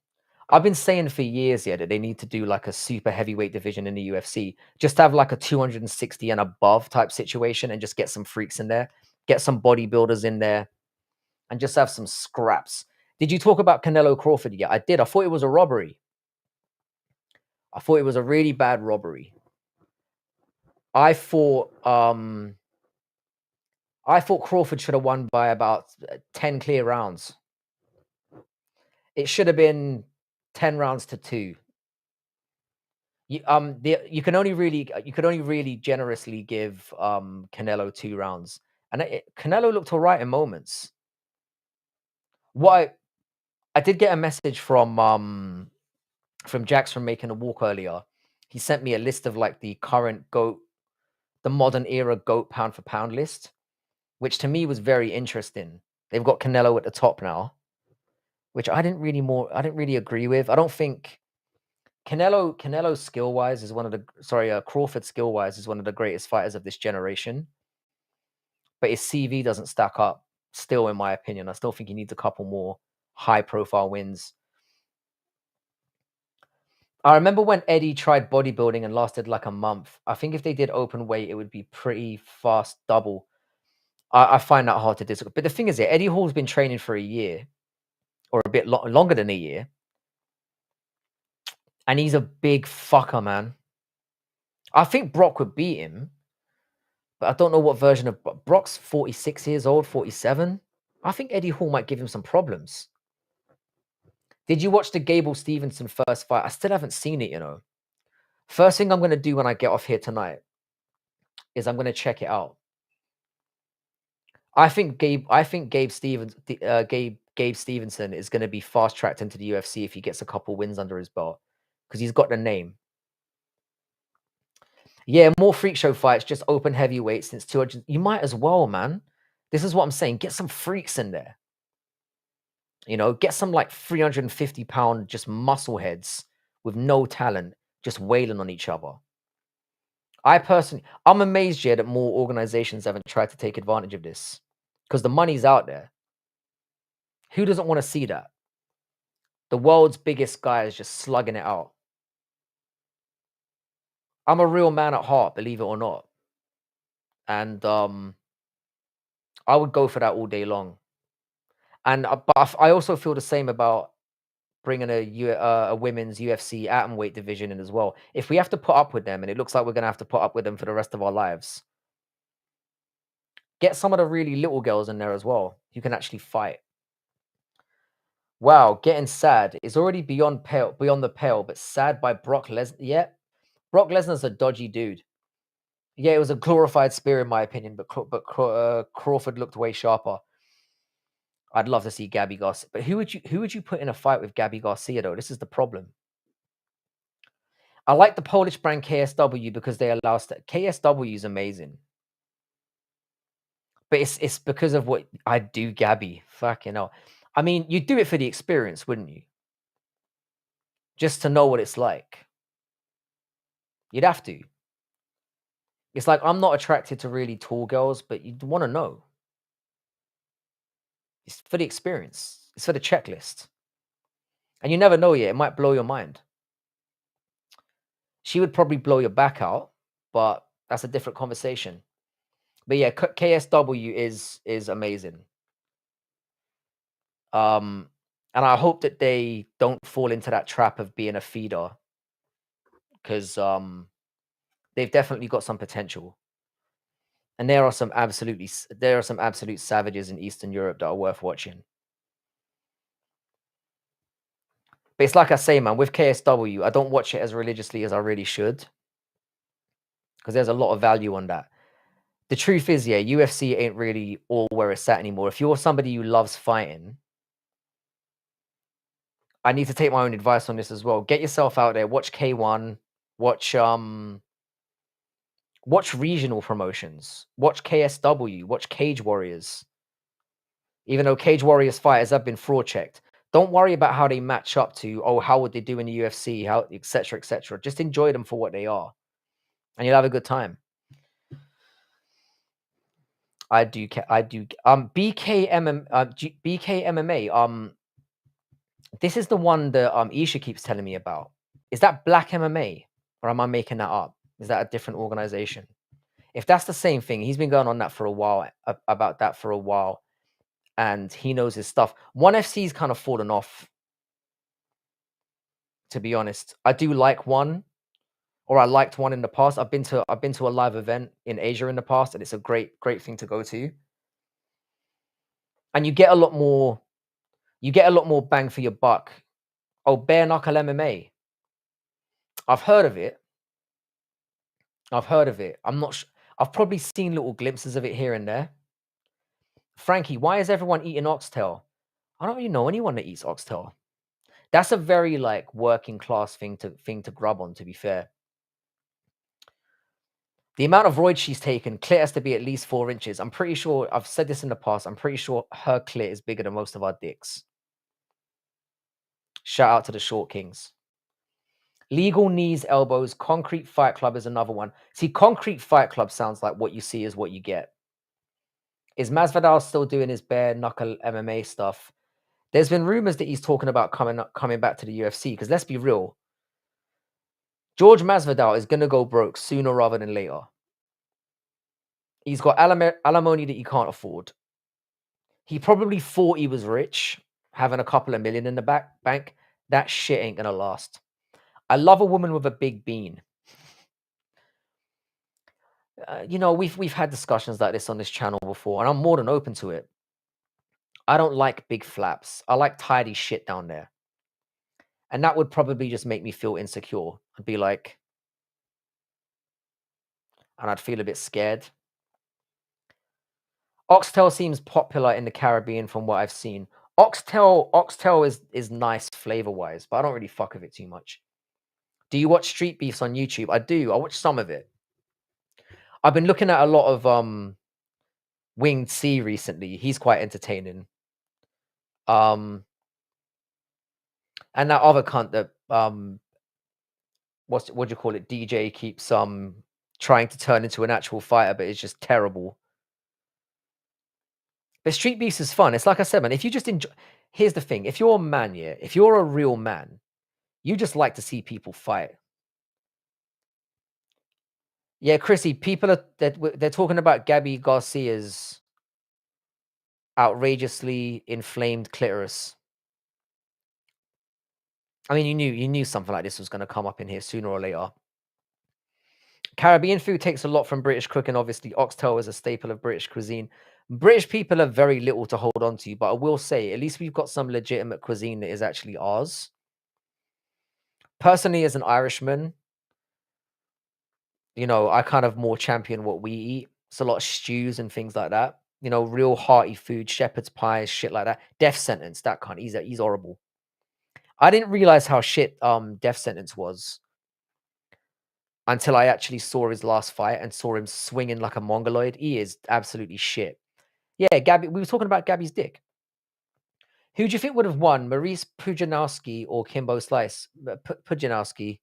I've been saying for years, yeah, that they need to do like a super heavyweight division in the UFC. Just have like a 260 and above type situation and just get some freaks in there, get some bodybuilders in there, and just have some scraps. Did you talk about Canelo Crawford? Yeah, I did. I thought it was a robbery. I thought it was a really bad robbery. I thought Crawford should have won by about 10 clear rounds. It should have been 10 rounds to 2. You can only really generously give Canelo 2 rounds. And Canelo looked all right in moments. What I did get a message from Jax from Making a Walk earlier. He sent me a list of like the current GOAT, the modern era GOAT pound for pound list, which to me was very interesting. They've got Canelo at the top now, which I didn't really agree with. I don't think Canelo skill wise is one of the Crawford skill wise is one of the greatest fighters of this generation, but his CV doesn't stack up. Still, in my opinion, I still think he needs a couple more high profile wins. I remember when Eddie tried bodybuilding and lasted like a month. I think if they did open weight, it would be pretty fast double. I find that hard to disagree. But the thing is, Eddie Hall's been training for a year or a bit longer than a year. And he's a big fucker, man. I think Brock would beat him, but I don't know what version of Brock's 46 years old, 47. I think Eddie Hall might give him some problems. Did you watch the Gable Stevenson first fight? I still haven't seen it, you know. First thing I'm going to do when I get off here tonight is I'm going to check it out. I think Gabe Stevenson is going to be fast tracked into the UFC if he gets a couple wins under his belt because he's got the name. Yeah, more freak show fights, just open heavyweight since 200. You might as well, man. This is what I'm saying. Get some freaks in there. You know, get some like 350-pound just muscle heads with no talent, just wailing on each other. I'm amazed, yeah, that more organizations haven't tried to take advantage of this because the money's out there. Who doesn't want to see that? The world's biggest guy is just slugging it out. I'm a real man at heart, believe it or not. And I would go for that all day long. And but I also feel the same about bringing a women's UFC atomweight division in as well. If we have to put up with them, and it looks like we're going to have to put up with them for the rest of our lives, get some of the really little girls in there as well. You can actually fight. Wow, getting sad. It's already beyond the pale, but sad by Brock Lesnar. Yeah, Brock Lesnar's a dodgy dude. Yeah, it was a glorified spear in my opinion, but Crawford looked way sharper. I'd love to see Gabby Garcia, but who would you put in a fight with Gabby Garcia though? This is the problem. I like the Polish brand KSW because they allow KSW is amazing, but it's because of what I do, Gabby. Fucking hell. I mean, you'd do it for the experience, wouldn't you? Just to know what it's like. You'd have to. It's like I'm not attracted to really tall girls, but you'd want to know. It's for the experience. It's for the checklist. And you never know yet. It might blow your mind. She would probably blow your back out, but that's a different conversation. But yeah, KSW is amazing. And I hope that they don't fall into that trap of being a feeder, because they've definitely got some potential. And there are some absolute savages in Eastern Europe that are worth watching. But it's like I say, man, with KSW, I don't watch it as religiously as I really should, because there's a lot of value on that. The truth is, yeah, UFC ain't really all where it's at anymore. If you're somebody who loves fighting, I need to take my own advice on this as well. Get yourself out there, watch K1, watch regional promotions, watch KSW, watch Cage Warriors. Even though Cage Warriors fighters have been fraud checked, don't worry about how they match up to, oh, how would they do in the UFC, how, etc., etc. Just enjoy them for what they are, and you'll have a good time. BKMMA. This is the one that Isha keeps telling me about. Is that Black MMA, or am I making that up? Is that a different organization? If that's the same thing, he's been going on that for a while, about that for a while, and he knows his stuff. ONE FC's kind of fallen off, to be honest. I do like one, or I liked one in the past. I've been to a live event in Asia in the past, and it's a great thing to go to. And you get a lot more bang for your buck. Oh, bare knuckle MMA. I've heard of it. I'm not sure. I've probably seen little glimpses of it here and there. Frankie, why is everyone eating oxtail? I don't really know anyone that eats oxtail. That's a very like working class thing to grub on, to be fair. The amount of roids she's taken, clit has to be at least 4 inches. I'm pretty sure, I've said this in the past, I'm pretty sure her clit is bigger than most of our dicks. Shout out to the Short Kings. Legal knees, elbows, Concrete Fight Club is another one. See, Concrete Fight Club sounds like what you see is what you get. Is Masvidal still doing his bare knuckle MMA stuff? There's been rumors that he's talking about coming back to the UFC, because let's be real, George Masvidal is going to go broke sooner rather than later. He's got alimony that he can't afford. He probably thought he was rich, having a couple of million in the bank. That shit ain't going to last. I love a woman with a big bean. You know, we've had discussions like this on this channel before, and I'm more than open to it. I don't like big flaps. I like tidy shit down there. And that would probably just make me feel insecure. I'd be like, and I'd feel a bit scared. Oxtail seems popular in the Caribbean from what I've seen. Oxtail is nice flavor-wise, but I don't really fuck with it too much. Do you watch street beefs on YouTube? I do. I watch some of it. I've been looking at a lot of Winged C recently. He's quite entertaining. Um and that other cunt that what do you call it? DJ keeps trying to turn into an actual fighter, but it's just terrible. But street beefs is fun. It's like I said, man, if you just enjoy, here's the thing. If you're a man, yeah, if you're a real man, you just like to see people fight. Yeah, Chrissy, people are they're talking about Gabby Garcia's outrageously inflamed clitoris. I mean, you knew something like this was going to come up in here sooner or later. Caribbean food takes a lot from British cooking. Obviously, oxtail is a staple of British cuisine. British people have very little to hold on to, but I will say, at least we've got some legitimate cuisine that is actually ours. Personally, as an Irishman, you know, I kind of more champion what we eat. It's a lot of stews and things like that. You know, real hearty food, shepherd's pies, shit like that. Death sentence, that kind. He's horrible. I didn't realize how shit Death Sentence was until I actually saw his last fight and saw him swinging like a mongoloid. He is absolutely shit. Yeah, Gabby. We were talking about Gabby's dick. Who do you think would have won, Maurice Pujanowski or Kimbo Slice? Pujanowski.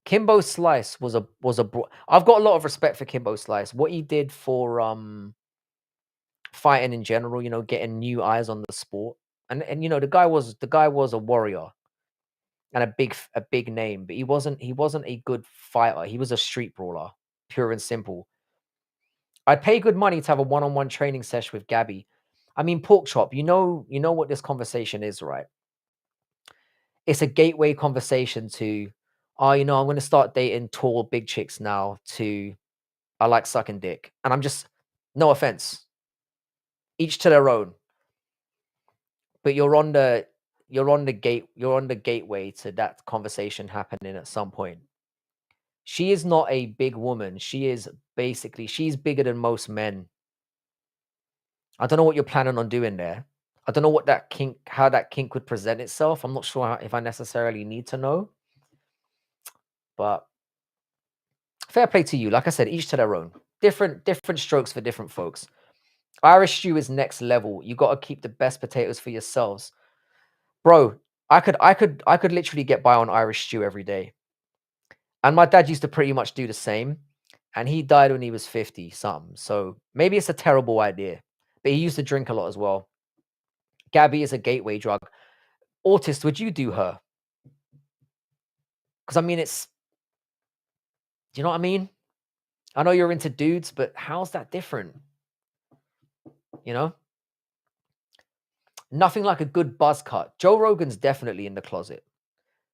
Kimbo Slice I've got a lot of respect for Kimbo Slice. What he did for fighting in general, you know, getting new eyes on the sport. And you know, the guy was a warrior and a big name, but he wasn't a good fighter. He was a street brawler, pure and simple. I'd pay good money to have a one-on-one training session with Gabby. I mean, pork chop, you know what this conversation is, right? It's a gateway conversation to, oh, you know, I'm going to start dating tall, big chicks now, to I like sucking dick. And I'm just, no offense, each to their own. But you're on the gateway to that conversation happening at some point. She is not a big woman. She's bigger than most men. I don't know what you're planning on doing there. I don't know how that kink would present itself. I'm not sure if I necessarily need to know, but fair play to you. Like I said, each to their own. Different strokes for different folks. Irish stew is next level. You got to keep the best potatoes for yourselves, bro. I could literally get by on Irish stew every day. And my dad used to pretty much do the same. And he died when he was 50 something. So maybe it's a terrible idea. But he used to drink a lot as well. Gabby is a gateway drug. Autist, would you do her? Because I mean, do you know what I mean? I know you're into dudes, but how's that different? You know? Nothing like a good buzz cut. Joe Rogan's definitely in the closet.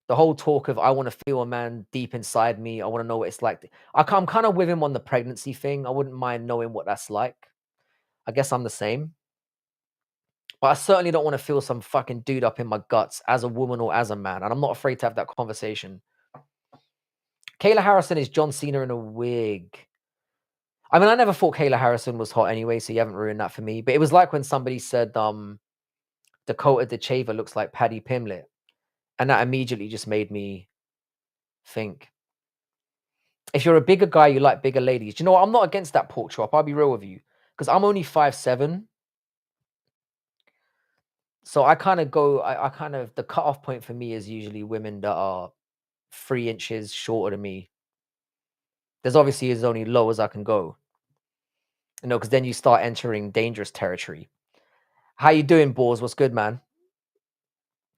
The whole talk of I want to feel a man deep inside me. I want to know what it's like. I'm kind of with him on the pregnancy thing. I wouldn't mind knowing what that's like. I guess I'm the same. But I certainly don't want to feel some fucking dude up in my guts as a woman or as a man. And I'm not afraid to have that conversation. Kayla Harrison is John Cena in a wig. I mean, I never thought Kayla Harrison was hot anyway, so you haven't ruined that for me. But it was like when somebody said Dakota DeChava looks like Paddy Pimlet. And that immediately just made me think. If you're a bigger guy, you like bigger ladies. Do you know what? I'm not against that pork chop. I'll be real with you. Because I'm only 5'7". So I kind of the cutoff point for me is usually women that are 3 inches shorter than me. There's obviously as only low as I can go. You know, because then you start entering dangerous territory. How you doing, Boars? What's good, man?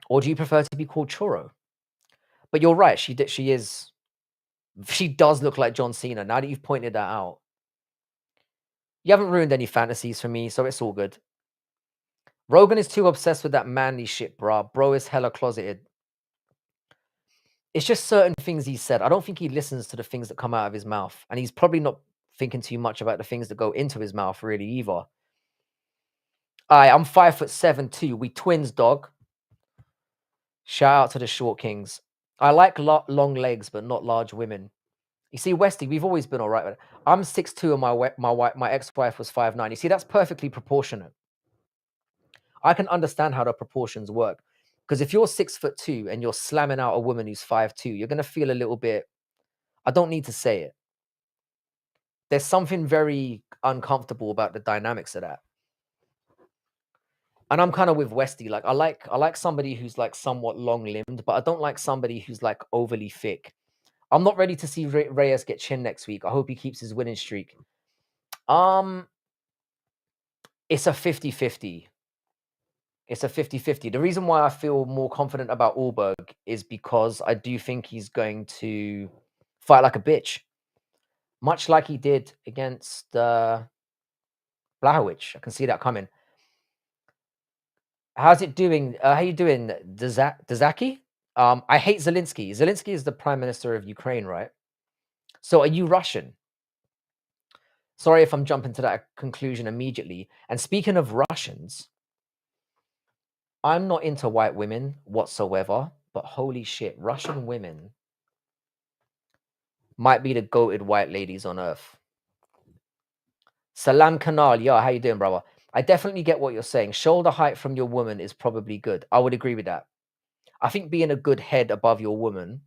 Or do you prefer to be called Choro? But you're right. She does look like John Cena. Now that you've pointed that out, you haven't ruined any fantasies for me, so it's all good. Rogan is too obsessed with that manly shit, bruh. Bro is hella closeted. It's just certain things he said. I don't think he listens to the things that come out of his mouth, and he's probably not thinking too much about the things that go into his mouth really either. I'm 5'7" too. We twins, dog. Shout out to the short kings. I like long legs, but not large women. You see, Westy, we've always been all right with it. I'm 6'2", and my ex-wife was 5'9". You see, that's perfectly proportionate. I can understand how the proportions work, because if you're 6'2" and you're slamming out a woman who's 5'2", you're gonna feel a little bit. I don't need to say it. There's something very uncomfortable about the dynamics of that. And I'm kind of with Westy. Like I like somebody who's like somewhat long limbed, but I don't like somebody who's like overly thick. I'm not ready to see Reyes get chin next week. I hope he keeps his winning streak. Um, it's a 50-50. It's a 50-50. The reason why I feel more confident about Allberg is because I do think he's going to fight like a bitch, much like he did against Blachowicz. I can see that coming. How's it doing? How you doing, Dazaki? I hate Zelensky. Zelensky is the prime minister of Ukraine, right? So are you Russian? Sorry if I'm jumping to that conclusion immediately. And speaking of Russians, I'm not into white women whatsoever, but holy shit, Russian women might be the goated white ladies on earth. Salam Kanal, yo, how you doing, brother? I definitely get what you're saying. Shoulder height from your woman is probably good. I would agree with that. I think being a good head above your woman,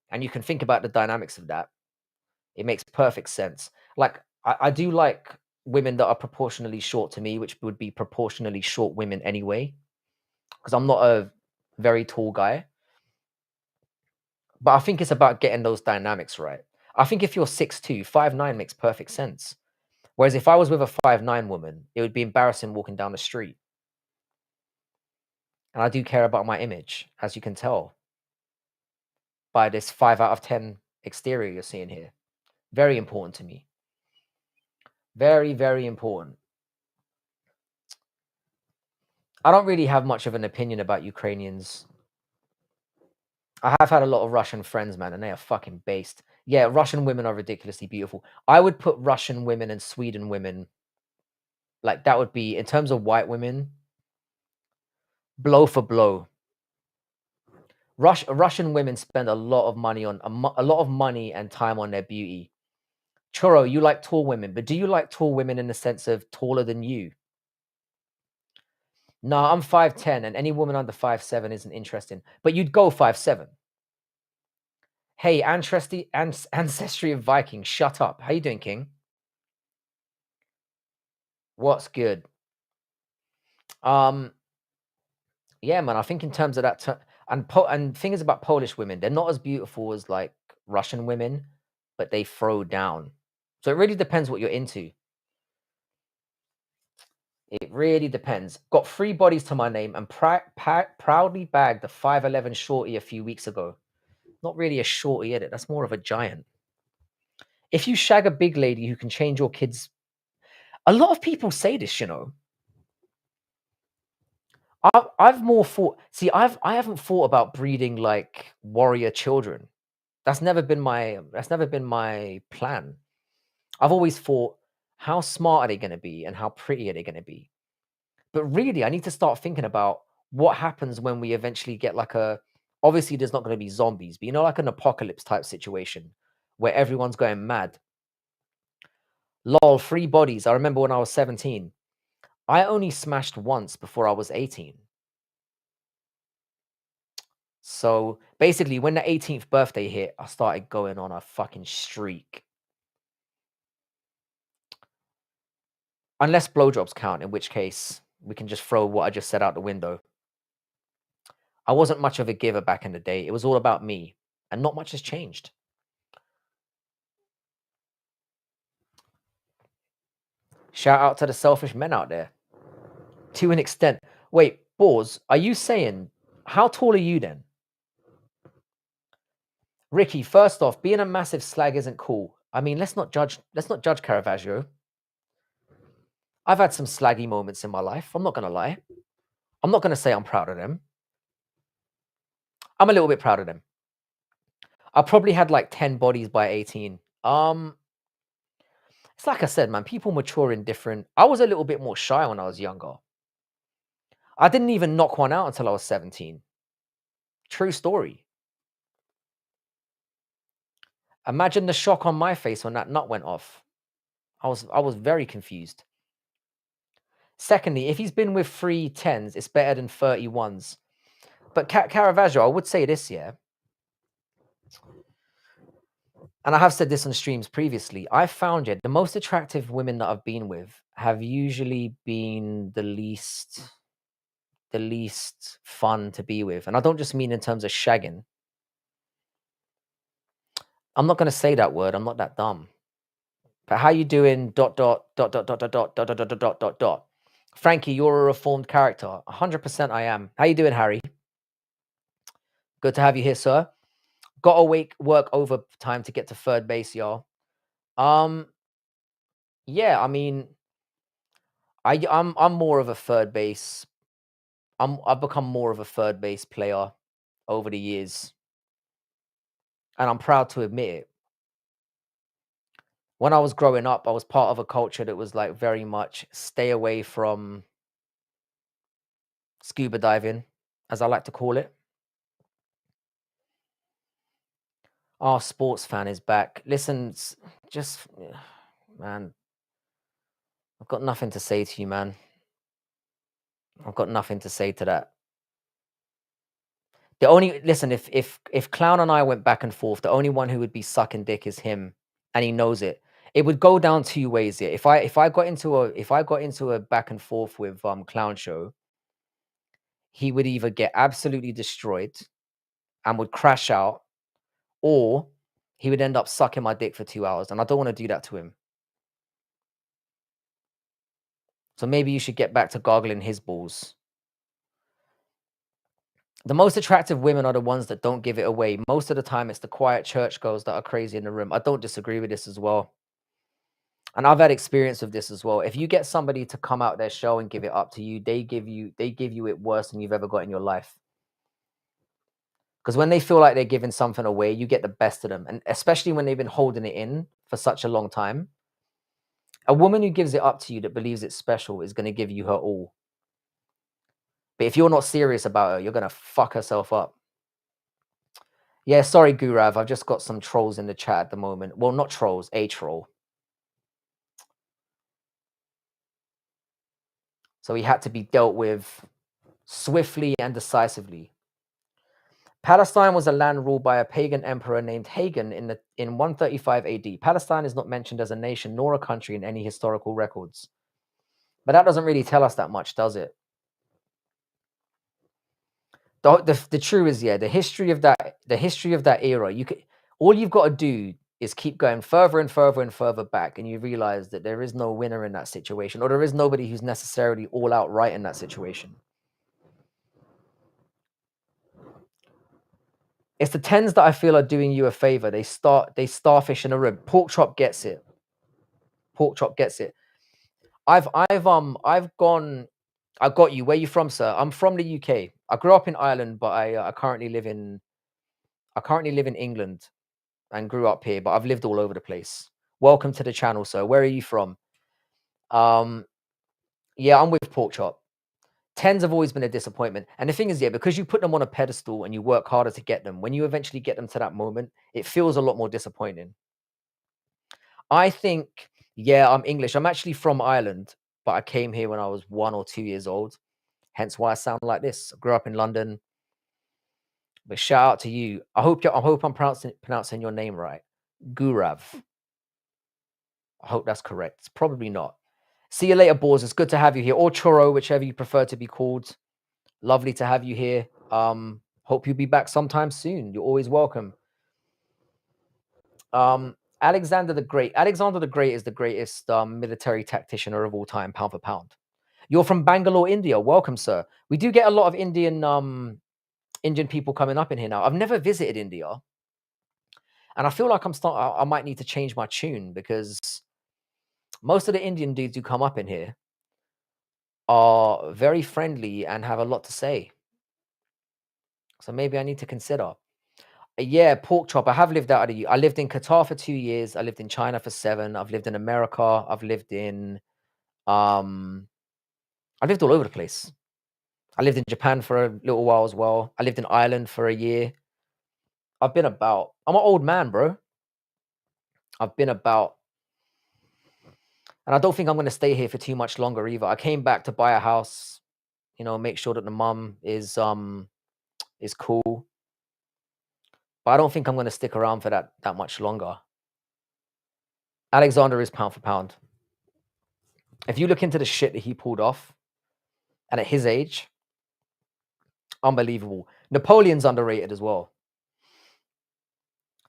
and you can think about the dynamics of that, it makes perfect sense. Like, I do like women that are proportionally short to me, which would be proportionally short women anyway, because I'm not a very tall guy. But I think it's about getting those dynamics right. I think if you're 6'2", 5'9" makes perfect sense. Whereas if I was with a 5'9" woman, it would be embarrassing walking down the street. And I do care about my image, as you can tell by this 5 out of 10 exterior you're seeing here. Very important to me. Very, very important. I don't really have much of an opinion about Ukrainians. I have had a lot of Russian friends, man, and they are fucking based. Yeah, Russian women are ridiculously beautiful. I would put Russian women and Sweden women, like that would be, in terms of white women, blow for blow. Russian women spend a lot of money on a lot of money and time on their beauty. Churro, you like tall women, but do you like tall women in the sense of taller than you? No, I'm 5'10", and any woman under 5'7" isn't interesting. But you'd go 5'7". Hey, ancestry of Vikings, shut up. How you doing, King? What's good? Yeah, man. I think in terms of that, and thing is about Polish women, they're not as beautiful as like Russian women, but they throw down. So it really depends what you're into. It really depends. Got 3 bodies to my name and proudly bagged the 5'11" shorty a few weeks ago. Not really a shorty, is it? That's more of a giant. If you shag a big lady who can change your kids, a lot of people say this, you know. I've more thought. See, I haven't thought about breeding like warrior children. That's never been my plan. I've always thought, how smart are they going to be and how pretty are they going to be? But really, I need to start thinking about what happens when we eventually get like a. Obviously, there's not going to be zombies, but you know, like an apocalypse type situation where everyone's going mad. Lol, 3 bodies. I remember when I was 17. I only smashed once before I was 18. So basically, when the 18th birthday hit, I started going on a fucking streak. Unless blowjobs count, in which case we can just throw what I just said out the window. I wasn't much of a giver back in the day. It was all about me, and not much has changed. Shout out to the selfish men out there. To an extent. Wait, Boars, are you saying, how tall are you then? Ricky, first off, being a massive slag isn't cool. I mean, let's not judge Caravaggio. I've had some slaggy moments in my life. I'm not going to lie. I'm not going to say I'm proud of them. I'm a little bit proud of them. I probably had like 10 bodies by 18. It's like I said, man, people mature in different. I was a little bit more shy when I was younger. I didn't even knock one out until I was 17. True story. Imagine the shock on my face when that nut went off. I was very confused. Secondly, if he's been with 3 10s, it's better than 31s. But Caravaggio, I would say this, yeah. And I have said this on streams previously. I found it the most attractive women that I've been with have usually been the least fun to be with. And I don't just mean in terms of shagging. I'm not gonna say that word. I'm not that dumb. But how you doing? Dot dot dot dot dot dot dot dot dot dot dot dot dot. Frankie, you're a reformed character. 100% I am. How you doing, Harry? Good to have you here, sir. Got to work overtime to get to third base, y'all. Yeah, I mean, I'm more of a third base. I've become more of a third base player over the years, and I'm proud to admit it. When I was growing up, I was part of a culture that was like very much stay away from scuba diving, as I like to call it. Our sports fan is back. Listen, just man, I've got nothing to say to you, man. I've got nothing to say to that. The only listen, if Clown and I went back and forth, the only one who would be sucking dick is him, and he knows it. It would go down 2 ways here. If I got into a back and forth with Clown Show, he would either get absolutely destroyed and would crash out, or he would end up sucking my dick for 2 hours, and I don't want to do that to him. So maybe you should get back to gargling his balls. The most attractive women are the ones that don't give it away. Most of the time, it's the quiet churchgoers that are crazy in the room. I don't disagree with this as well. And I've had experience with this as well. If you get somebody to come out their show and give it up to you, they give you it worse than you've ever got in your life. Because when they feel like they're giving something away, you get the best of them. And especially when they've been holding it in for such a long time. A woman who gives it up to you that believes it's special is going to give you her all. But if you're not serious about her, you're going to fuck herself up. Yeah, sorry, Gurav. I've just got some trolls in the chat at the moment. Well, not trolls, a troll. So he had to be dealt with swiftly and decisively. Palestine was a land ruled by a pagan emperor named Hagen in 135 AD. Palestine is not mentioned as a nation nor a country in any historical records. But that doesn't really tell us that much, does it? The truth is, yeah, the history of that era, all you've got to do is keep going further and further and further back, and you realize that there is no winner in that situation, or there is nobody who's necessarily all out right in that situation. It's the tens that I feel are doing you a favor. They starfish in a room. Pork chop gets it. Pork chop gets it. I've gone. I got you. Where you from, sir? I'm from the UK. I grew up in Ireland, but I currently live in England and grew up here, but I've lived all over the place. Welcome to the channel, sir. Where are you from? Yeah, I'm with pork chop. Tens have always been a disappointment. And the thing is, yeah, because you put them on a pedestal and you work harder to get them, when you eventually get them to that moment, it feels a lot more disappointing. I think, yeah, I'm English. I'm actually from Ireland, but I came here when I was 1 or 2 years old. Hence why I sound like this. I grew up in London. But shout out to you. I hope I'm pronouncing your name right. Gurav. I hope that's correct. It's probably not. See you later, Boars. It's good to have you here. Or Choro, whichever you prefer to be called. Lovely to have you here. Hope you'll be back sometime soon. You're always welcome. Alexander the Great. Alexander the Great is the greatest military tactician of all time, pound for pound. You're from Bangalore, India. Welcome, sir. We do get a lot of Indian people coming up in here now. I've never visited India, and I feel like I might need to change my tune because most of the Indian dudes who come up in here are very friendly and have a lot to say. So maybe I need to consider. Yeah, pork chop. I have lived out of the I lived in Qatar for 2 years. I lived in China for 7. I've lived in America. Um, I've lived all over the place. I lived in Japan for a little while as well. I lived in Ireland for a year. I've been about. I'm an old man, bro. I've been about, and I don't think I'm gonna stay here for too much longer either. I came back to buy a house, make sure that the mum is cool, but I don't think I'm gonna stick around for that much longer. Alexander is pound for pound. If you look into the shit that he pulled off, and at his age, unbelievable. Napoleon's underrated as well.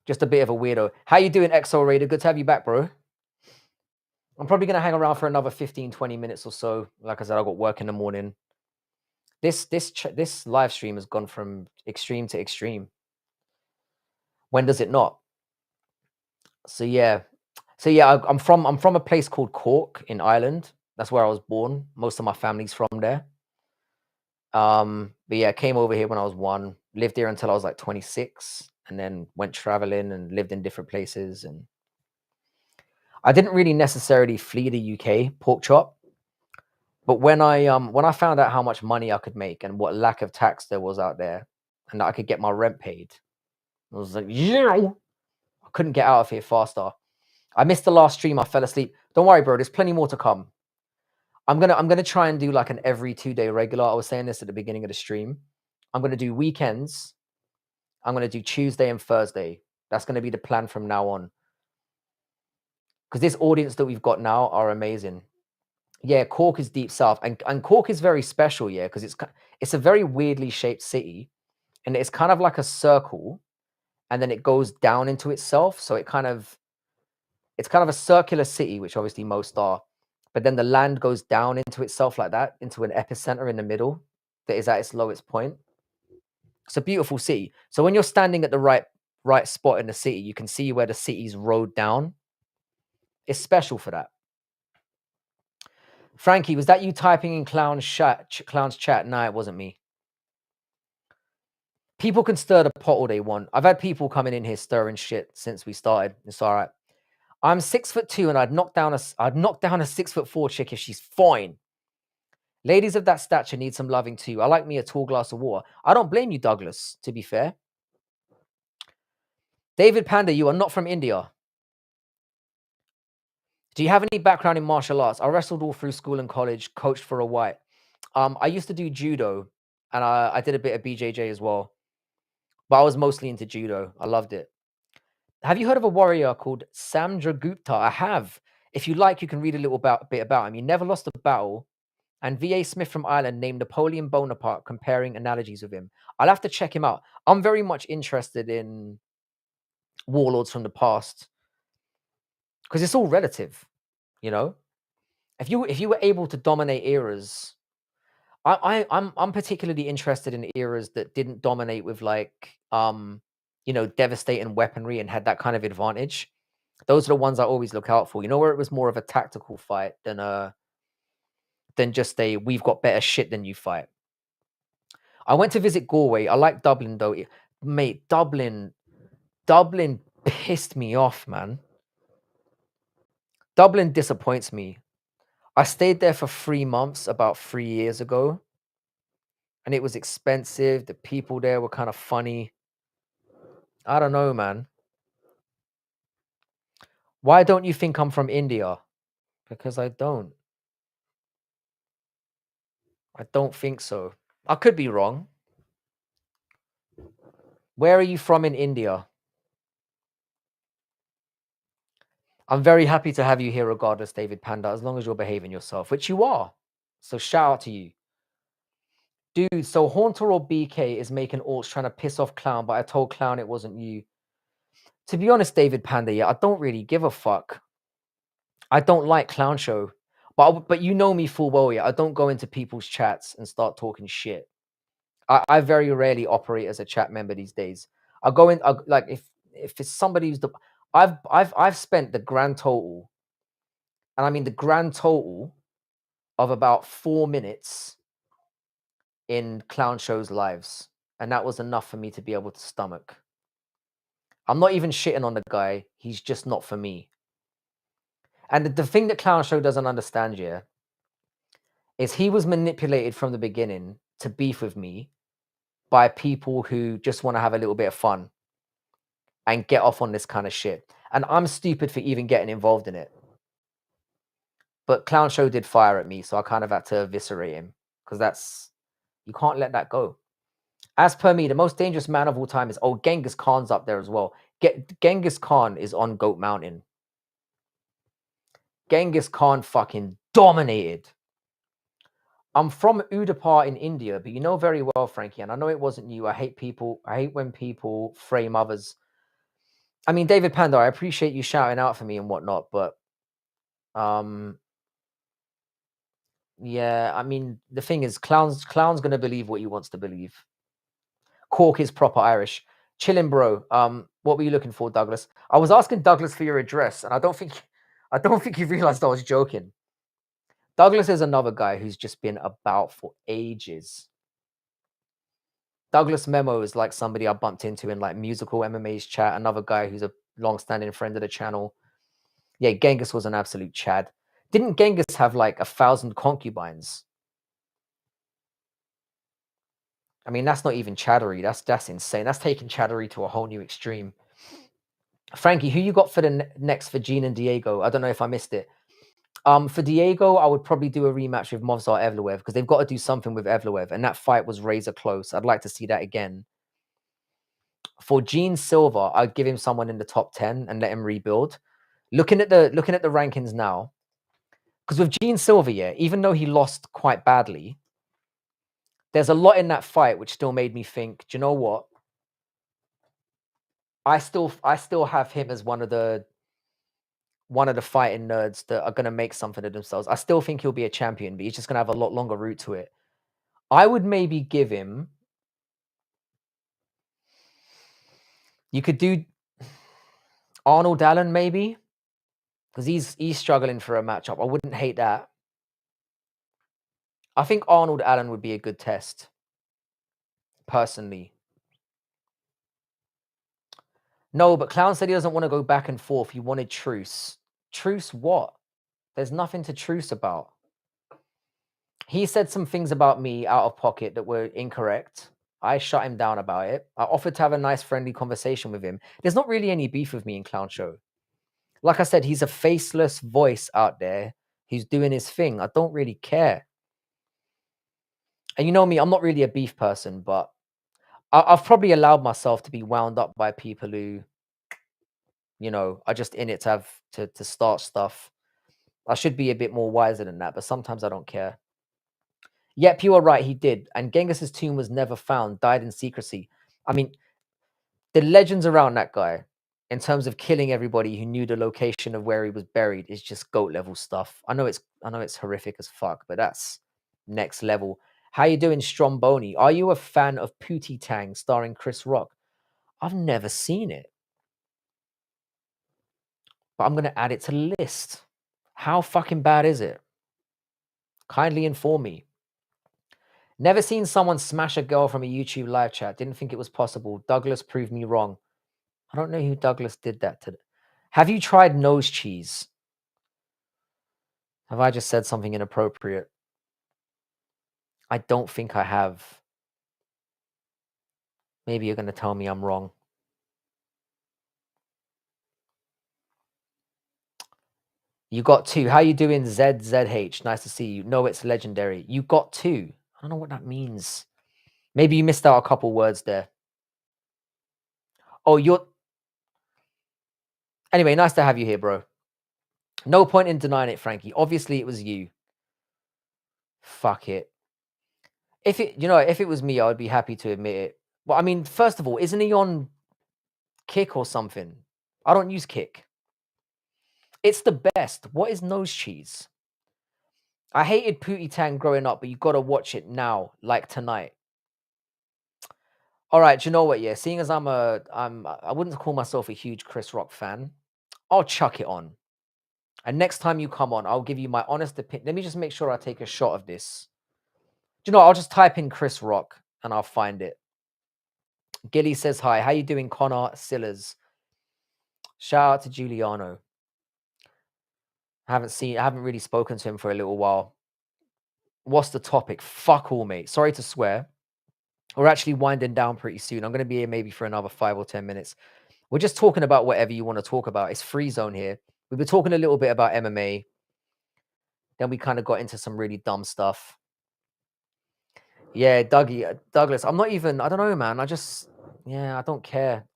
Just a bit of a weirdo. How you doing, XO Raider? Good to have you back, bro. I'm probably gonna hang around for another 15, 20 minutes or so. Like I said, I got work in the morning. This live stream has gone from extreme to extreme. When does it not? So yeah, I'm from a place called Cork in Ireland. That's where I was born. Most of my family's from there. But yeah, came over here when I was 1, lived here until I was like 26, and then went traveling and lived in different places. And I didn't really necessarily flee the UK, pork chop. But when I found out how much money I could make and what lack of tax there was out there, and that I could get my rent paid, I was like, yeah, I couldn't get out of here faster. I missed the last stream. I fell asleep. Don't worry, bro. There's plenty more to come. I'm gonna try and do like an every 2-day regular. I was saying this at the beginning of the stream. I'm gonna do weekends. I'm gonna do Tuesday and Thursday. That's gonna be the plan from now on. Because this audience that we've got now are amazing. Yeah, Cork is deep south, and Cork is very special. Yeah, because it's a very weirdly shaped city, and it's kind of like a circle, and then it goes down into itself. So it's kind of a circular city, which obviously most are, but then the land goes down into itself like that, into an epicenter in the middle that is at its lowest point. It's a beautiful city. So when you're standing at the right spot in the city, you can see where the city's rode down. It's special for that. Frankie, was that you typing in clown's chat? No, it wasn't me. People can stir the pot all they want. I've had people coming in here stirring shit since we started. It's all right. I'm 6'2" and I'd knock down a 6'4" chick if she's fine. Ladies of that stature need some loving too. I like me a tall glass of water. I don't blame you, Douglas, to be fair. David Panda, you are not from India. Do you have any background in martial arts? I wrestled all through school and college, coached for a while. I used to do judo, and I did a bit of BJJ as well. But I was mostly into judo. I loved it. Have you heard of a warrior called Samdragupta? I have. If you like, you can read a little bit about him. He never lost a battle. And V.A. Smith from Ireland named Napoleon Bonaparte, comparing analogies with him. I'll have to check him out. I'm very much interested in warlords from the past because it's all relative, you know. If you were able to dominate eras, I'm particularly interested in eras that didn't dominate with like devastating weaponry and had that kind of advantage. Those are the ones I always look out for. You know, where it was more of a tactical fight than just a we've got better shit than you fight. I went to visit Galway. I like Dublin though. Mate, Dublin pissed me off, man. Dublin disappoints me. I stayed there for 3 months about 3 years ago, and it was expensive. The people there were kind of funny. I don't know, man. Why don't you think I'm from India? Because I don't. I don't think so. I could be wrong. Where are you from in India? I'm very happy to have you here regardless, David Panda, as long as you're behaving yourself, which you are. So shout out to you. Dude, so Haunter or BK is making alts trying to piss off Clown, but I told Clown it wasn't you. To be honest, David Panda, yeah, I don't really give a fuck. I don't like Clown Show. But you know me full well, yeah. I don't go into people's chats and start talking shit. I very rarely operate as a chat member these days. I go in like if it's somebody who's I've spent the grand total, and I mean the grand total of about 4 minutes in Clown Show's lives, and that was enough for me to be able to stomach. I'm not even shitting on the guy. He's just not for me. And the thing that Clown Show doesn't understand, yeah, is he was manipulated from the beginning to beef with me by people who just want to have a little bit of fun and get off on this kind of shit. And I'm stupid for even getting involved in it. But Clown Show did fire at me, so I kind of had to eviscerate him because you can't let that go. As per me, the most dangerous man of all time is Genghis Khan's up there as well. Genghis Khan is on Goat Mountain. Genghis Khan fucking dominated. I'm from Udaipur in India, but you know very well, Frankie, and I know it wasn't you. I hate when people frame others. I mean, David Panda, I appreciate you shouting out for me and whatnot, but yeah, I mean, the thing is, Clown's gonna believe what he wants to believe. Cork is proper Irish. Chilling, bro. What were you looking for, Douglas? I was asking Douglas for your address, and I don't think you realized I was joking. Douglas is another guy who's just been about for ages. Douglas Memo is like somebody I bumped into in like musical MMA's chat. Another guy who's a long-standing friend of the channel. Yeah, Genghis was an absolute Chad. Didn't Genghis have like 1,000 concubines? I mean, that's not even chattery. That's insane. That's taking chattery to a whole new extreme. Frankie, who you got for the next for Gene and Diego? I don't know if I missed it. For Diego, I would probably do a rematch with Movsar Evloev because they've got to do something with Evloev, and that fight was razor close. I'd like to see that again. For Gene Silva, I'd give him someone in the top 10 and let him rebuild. Looking at the rankings now, because with Gene Silva, yeah, even though he lost quite badly, there's a lot in that fight which still made me think, do you know what? I still have him as one of the fighting nerds that are gonna make something of themselves. I still think he'll be a champion, but he's just gonna have a lot longer route to it. I would maybe give him. You could do Arnold Allen maybe, because he's struggling for a matchup. I wouldn't hate that. I think Arnold Allen would be a good test, personally. No, but Clown said he doesn't want to go back and forth. He wanted truce. Truce what? There's nothing to truce about. He said some things about me out of pocket that were incorrect. I shut him down about it. I offered to have a nice, friendly conversation with him. There's not really any beef with me in Clown Show. Like I said, he's a faceless voice out there who's doing his thing. I don't really care. And you know me, I'm not really a beef person, but I've probably allowed myself to be wound up by people who, you know, are just in it to have to start stuff. I should be a bit more wiser than that, but sometimes I don't care. Yep, you are right, he did. And Genghis's tomb was never found, died in secrecy. I mean, the legends around that guy, in terms of killing everybody who knew the location of where he was buried, is just goat level stuff. I know it's horrific as fuck, but that's next level. How you doing, Stromboni? Are you a fan of Pootie Tang starring Chris Rock? I've never seen it, but I'm gonna add it to the list. How fucking bad is it? Kindly inform me. Never seen someone smash a girl from a YouTube live chat. Didn't think it was possible. Douglas proved me wrong. I don't know who Douglas did that to. Have you tried nose cheese? Have I just said something inappropriate? I don't think I have. Maybe you're going to tell me I'm wrong. You got two. How you doing, ZZH? Nice to see you. No, it's legendary. You got two. I don't know what that means. Maybe you missed out a couple words there. Oh, you're... Anyway, nice to have you here, bro. No point in denying it, Frankie. Obviously, it was you. Fuck it. If it was me, I would be happy to admit it. Well, I mean, first of all, isn't he on Kick or something? I don't use Kick. It's the best. What is nose cheese? I hated Pootie Tang growing up, but you gotta watch it now, like tonight. All right, do you know what? Yeah, seeing as I wouldn't call myself a huge Chris Rock fan. I'll chuck it on. And next time you come on, I'll give you my honest opinion. Let me just make sure I take a shot of this. Do you know? I'll just type in Chris Rock and I'll find it. Gilly says hi. How you doing, Connor Sillers? Shout out to Giuliano. I haven't really spoken to him for a little while. What's the topic? Fuck all, mate. Sorry to swear. We're actually winding down pretty soon. I'm going to be here maybe for another 5 or 10 minutes. We're just talking about whatever you want to talk about. It's free zone here. We've been talking a little bit about MMA. Then we kind of got into some really dumb stuff. Yeah, Douglas. I'm not even, I don't know, man. I don't care.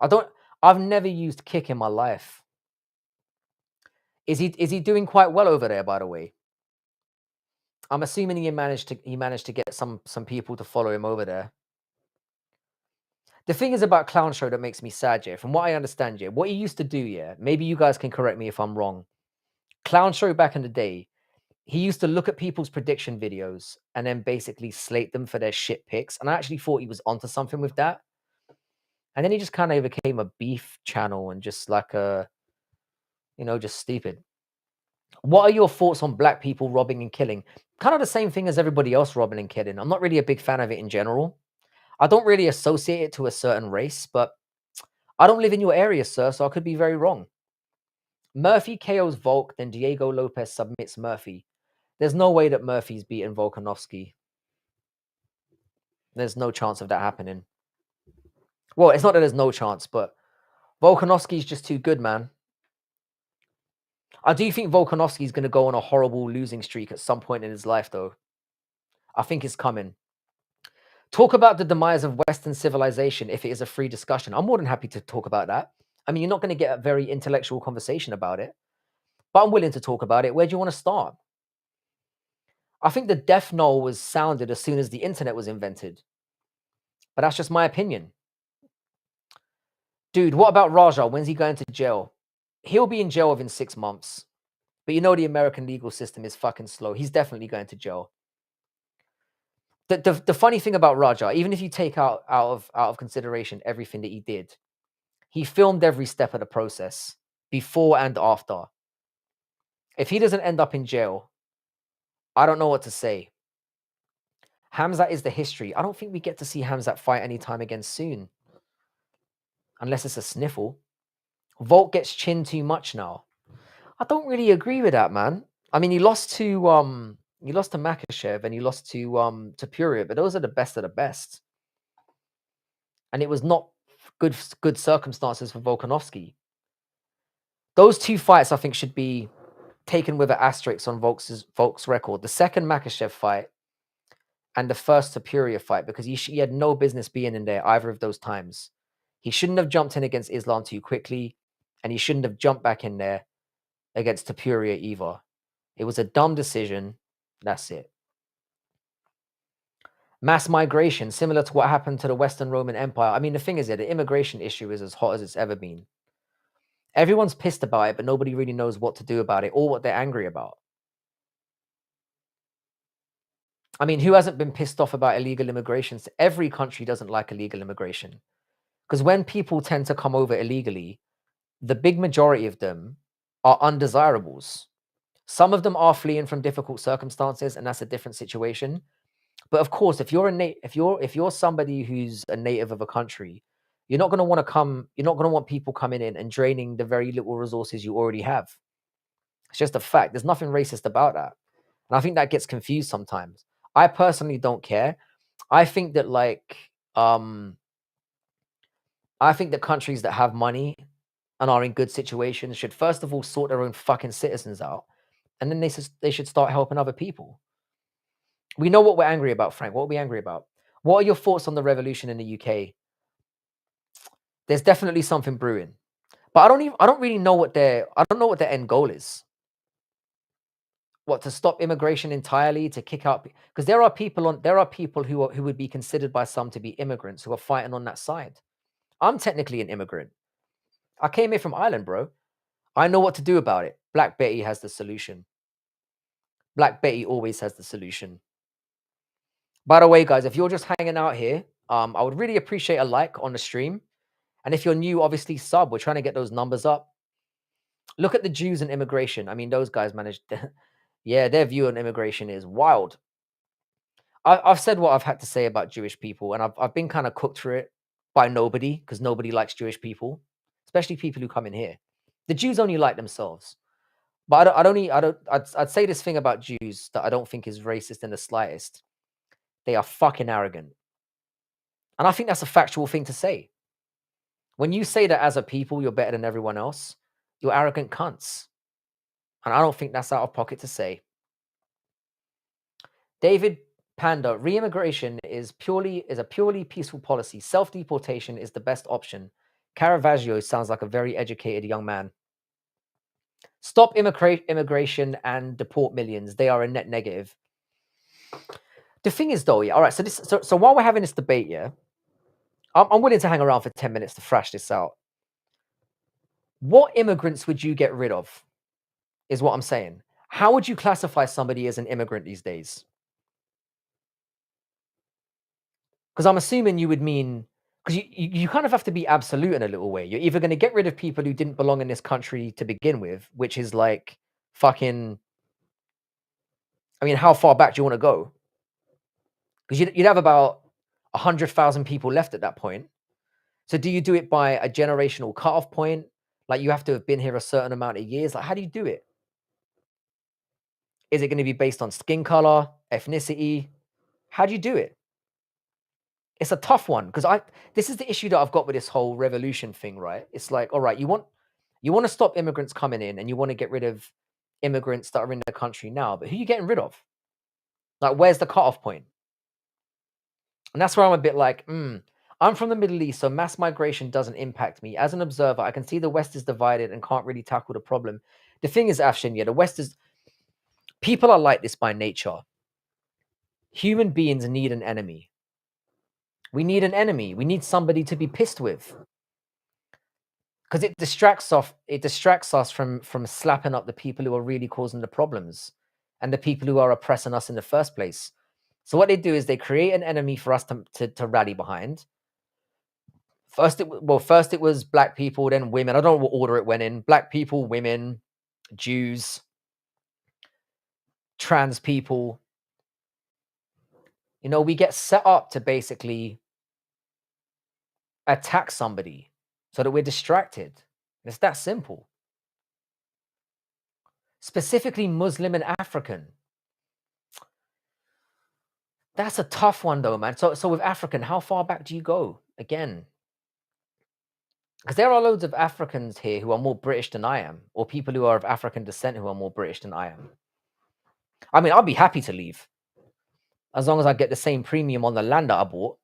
I've never used kick in my life. Is he doing quite well over there, by the way? I'm assuming he managed to get some people to follow him over there. The thing is about Clown Show that makes me sad, yeah, from what I understand, yeah, what he used to do, yeah, maybe you guys can correct me if I'm wrong. Clown Show back in the day, he used to look at people's prediction videos and then basically slate them for their shit picks. And I actually thought he was onto something with that. And then he just kind of became a beef channel and just like just stupid. What are your thoughts on black people robbing and killing? Kind of the same thing as everybody else robbing and killing. I'm not really a big fan of it in general. I don't really associate it to a certain race, but I don't live in your area, sir, so I could be very wrong. Murphy KOs Volk, then Diego Lopez submits Murphy. There's no way that Murphy's beaten Volkanovski. There's no chance of that happening. Well, it's not that there's no chance, but Volkanovski's just too good, man. I do think Volkanovski's going to go on a horrible losing streak at some point in his life, though. I think it's coming. Talk about the demise of Western civilization if it is a free discussion. I'm more than happy to talk about that. I mean, you're not going to get a very intellectual conversation about it, but I'm willing to talk about it. Where do you want to start? I think the death knell was sounded as soon as the internet was invented. But that's just my opinion. Dude, what about Raja? When's he going to jail? He'll be in jail within 6 months. But you know the American legal system is fucking slow. He's definitely going to jail. The funny thing about Raja, even if you take out of consideration everything that he did, he filmed every step of the process, before and after. If he doesn't end up in jail, I don't know what to say. Hamzat is the history. I don't think we get to see Hamzat fight anytime again soon. Unless it's a sniffle. Volk gets chinned too much now. I don't really agree with that, man. I mean, he lost to Makhachev and he lost to Puria, but those are the best of the best. And it was not good circumstances for Volkanovski. Those two fights, I think, should be taken with an asterisk on Volk's record. The second Makhachev fight and the first Topuria fight, because he had no business being in there either of those times. He shouldn't have jumped in against Islam too quickly, and he shouldn't have jumped back in there against Topuria either. It was a dumb decision. That's it. Mass migration, similar to what happened to the Western Roman Empire. I mean, the thing is that the immigration issue is as hot as it's ever been. Everyone's pissed about it, but nobody really knows what to do about it or what they're angry about. I mean, who hasn't been pissed off about illegal immigration? Every country doesn't like illegal immigration. Because when people tend to come over illegally, the big majority of them are undesirables. Some of them are fleeing from difficult circumstances, and that's a different situation. But of course, if you're somebody who's a native of a country, you're not going to want to come. You're not going to want people coming in and draining the very little resources you already have. It's just a fact. There's nothing racist about that, and I think that gets confused sometimes. I personally don't care. I think that I think that countries that have money and are in good situations should first of all sort their own fucking citizens out, and then they should start helping other people. We know what we're angry about, Frank. What are we angry about? What are your thoughts on the revolution in the UK? There's definitely something brewing, but I don't really know I don't know what their end goal is. What, to stop immigration entirely, to kick out? Because there are people who would be considered by some to be immigrants who are fighting on that side. I'm technically an immigrant. I came here from Ireland, bro. I know what to do about it. Black Betty has the solution. Black Betty always has the solution. By the way, guys, if you're just hanging out here, I would really appreciate a like on the stream. And if you're new, obviously sub. We're trying to get those numbers up. Look at the Jews and immigration. I mean, those guys managed. Yeah, their view on immigration is wild. I've said what I've had to say about Jewish people, and I've been kind of cooked for it by nobody, because nobody likes Jewish people, especially people who come in here. The Jews only like themselves. But I'd say this thing about Jews that I don't think is racist in the slightest. They are fucking arrogant. And I think that's a factual thing to say. When you say that as a people, you're better than everyone else, you're arrogant cunts. And I don't think that's out of pocket to say. David Panda, re-immigration is a purely peaceful policy. Self-deportation is the best option. Caravaggio sounds like a very educated young man. Stop immigration and deport millions. They are a net negative. The thing is, though, yeah, all right. So while we're having this debate, yeah, I'm willing to hang around for 10 minutes to thrash this out. What immigrants would you get rid of? Is what I'm saying. How would you classify somebody as an immigrant these days? Because I'm assuming you would mean, because you kind of have to be absolute in a little way. You're either going to get rid of people who didn't belong in this country to begin with, which is like fucking. I mean, how far back do you want to go? Because you'd have about 100,000 people left at that point. So do you do it by a generational cutoff point? Like you have to have been here a certain amount of years? Like, how do you do it? Is it going to be based on skin color, ethnicity? How do you do it? It's a tough one because this is the issue that I've got with this whole revolution thing, right? It's like, all right, you want to stop immigrants coming in and you want to get rid of immigrants that are in the country now, but who are you getting rid of? Like, where's the cutoff point? And that's where I'm a bit like, I'm from the Middle East, so mass migration doesn't impact me. As an observer, I can see the West is divided and can't really tackle the problem. The thing is, Afshin, yeah, the West is, people are like this by nature. Human beings need an enemy. We need an enemy. We need somebody to be pissed with. Because it distracts us from slapping up the people who are really causing the problems and the people who are oppressing us in the first place. So what they do is they create an enemy for us to rally behind. First it was black people, then women. I don't know what order it went in. Black people, women, Jews, trans people. You know, we get set up to basically attack somebody so that we're distracted. It's that simple. Specifically Muslim and African. That's a tough one though, man. So with African, how far back do you go? Again, because there are loads of Africans here who are more British than I am, or people who are of African descent who are more British than I am. I mean, I'll be happy to leave as long as I get the same premium on the land that I bought.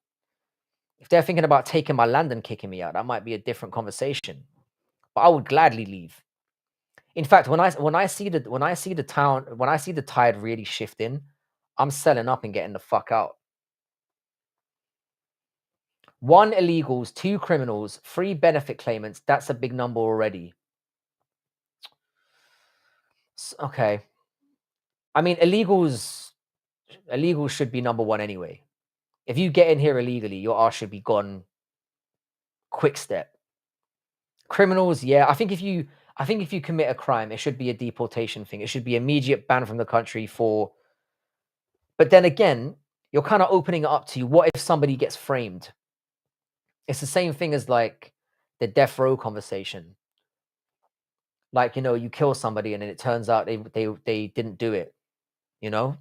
If they're thinking about taking my land and kicking me out, that might be a different conversation. But I would gladly leave. In fact, when I see the tide really shifting, I'm selling up and getting the fuck out. 1 illegals, 2 criminals, 3 benefit claimants. That's a big number already. Okay. I mean, illegals should be number 1 anyway. If you get in here illegally, your ass should be gone quick step. Criminals, yeah. I think if you commit a crime, it should be a deportation thing. It should be immediate ban from the country for. But then again, you're kind of opening it up to what if somebody gets framed? It's the same thing as like the death row conversation. Like, you know, you kill somebody and then it turns out they didn't do it, you know?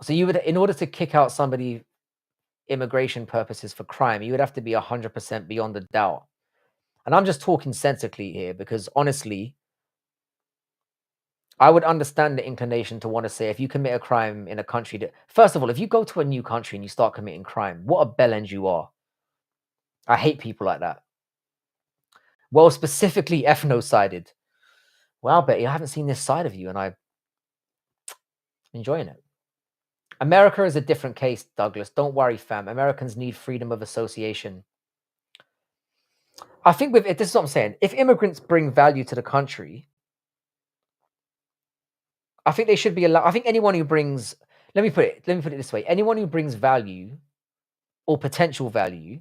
So you would, in order to kick out somebody immigration purposes for crime, you would have to be 100% beyond a doubt. And I'm just talking sensically here because honestly, I would understand the inclination to want to say if you commit a crime in a country that, first of all, if you go to a new country and you start committing crime, what a bellend you are. I hate people like that. Well, specifically ethno-sided. Well, Betty, I haven't seen this side of you and I'm enjoying it. America is a different case, Douglas. Don't worry, fam. Americans need freedom of association. I think this is what I'm saying. If immigrants bring value to the country, I think they should be allowed. I think anyone who brings, let me put it this way. Anyone who brings value or potential value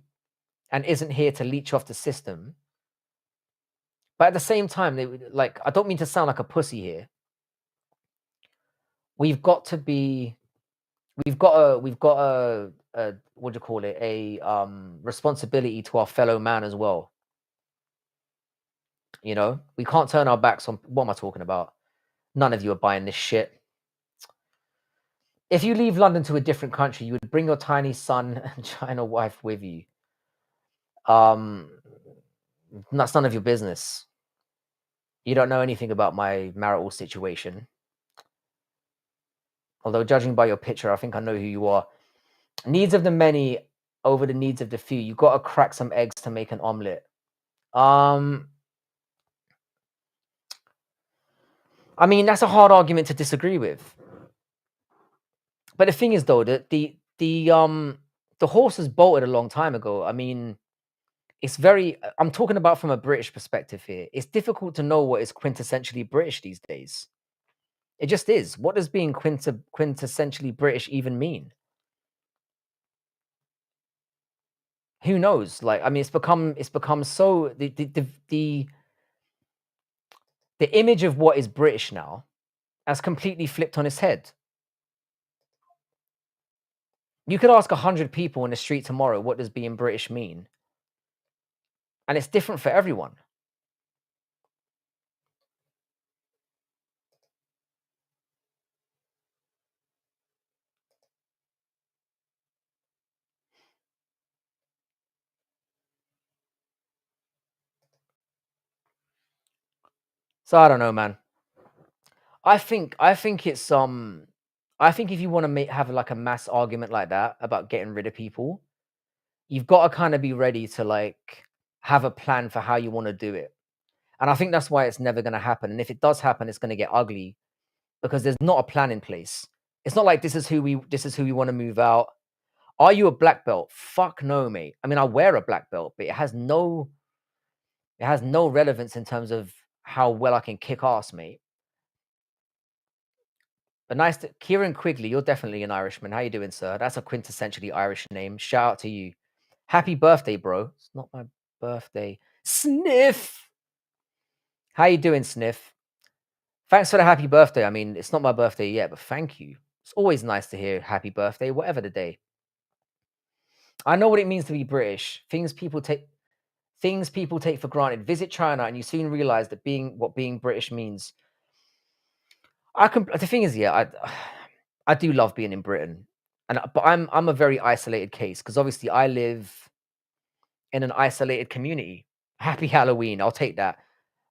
and isn't here to leech off the system, but at the same time, they like, I don't mean to sound like a pussy here. We've got a what do you call it? A responsibility to our fellow man as well. You know, we can't turn our backs on. What am I talking about? None of you are buying this shit. If you leave London to a different country, you would bring your tiny son and China wife with you. Um, that's none of your business. You don't know anything about my marital situation. Although judging by your picture, I think I know who you are. Needs of the many over the needs of the few. You got to crack some eggs to make an omelet. I mean, that's a hard argument to disagree with. But the thing is, though, that the horse has bolted a long time ago. I mean, it's very. I'm talking about from a British perspective here. It's difficult to know what is quintessentially British these days. It just is. What does being quintessentially British even mean? Who knows? Like, I mean, it's become so the image of what is British now has completely flipped on its head. You could ask 100 people in the street tomorrow, what does being British mean? And it's different for everyone. So I don't know, man. I think it's I think if you want to have like a mass argument like that about getting rid of people, you've got to kind of be ready to like have a plan for how you want to do it. And I think that's why it's never going to happen. And if it does happen, it's going to get ugly because there's not a plan in place. It's not like this is who we want to move out. Are you a black belt? Fuck no, mate. I mean, I wear a black belt, but it has no relevance in terms of how well I can kick ass, mate. But nice to Kieran Quigley, you're definitely an Irishman. How you doing, sir? That's a quintessentially Irish name. Shout out to you. Happy birthday, bro. It's not my birthday. Sniff. How you doing, Sniff? Thanks for the happy birthday. I mean, it's not my birthday yet, but thank you. It's always nice to hear happy birthday, whatever the day. I know what it means to be British. Things people take for granted. Visit China and you soon realize that being British means. The thing is, yeah, I do love being in Britain, but I'm a very isolated case because obviously I live in an isolated community. Happy Halloween, I'll take that.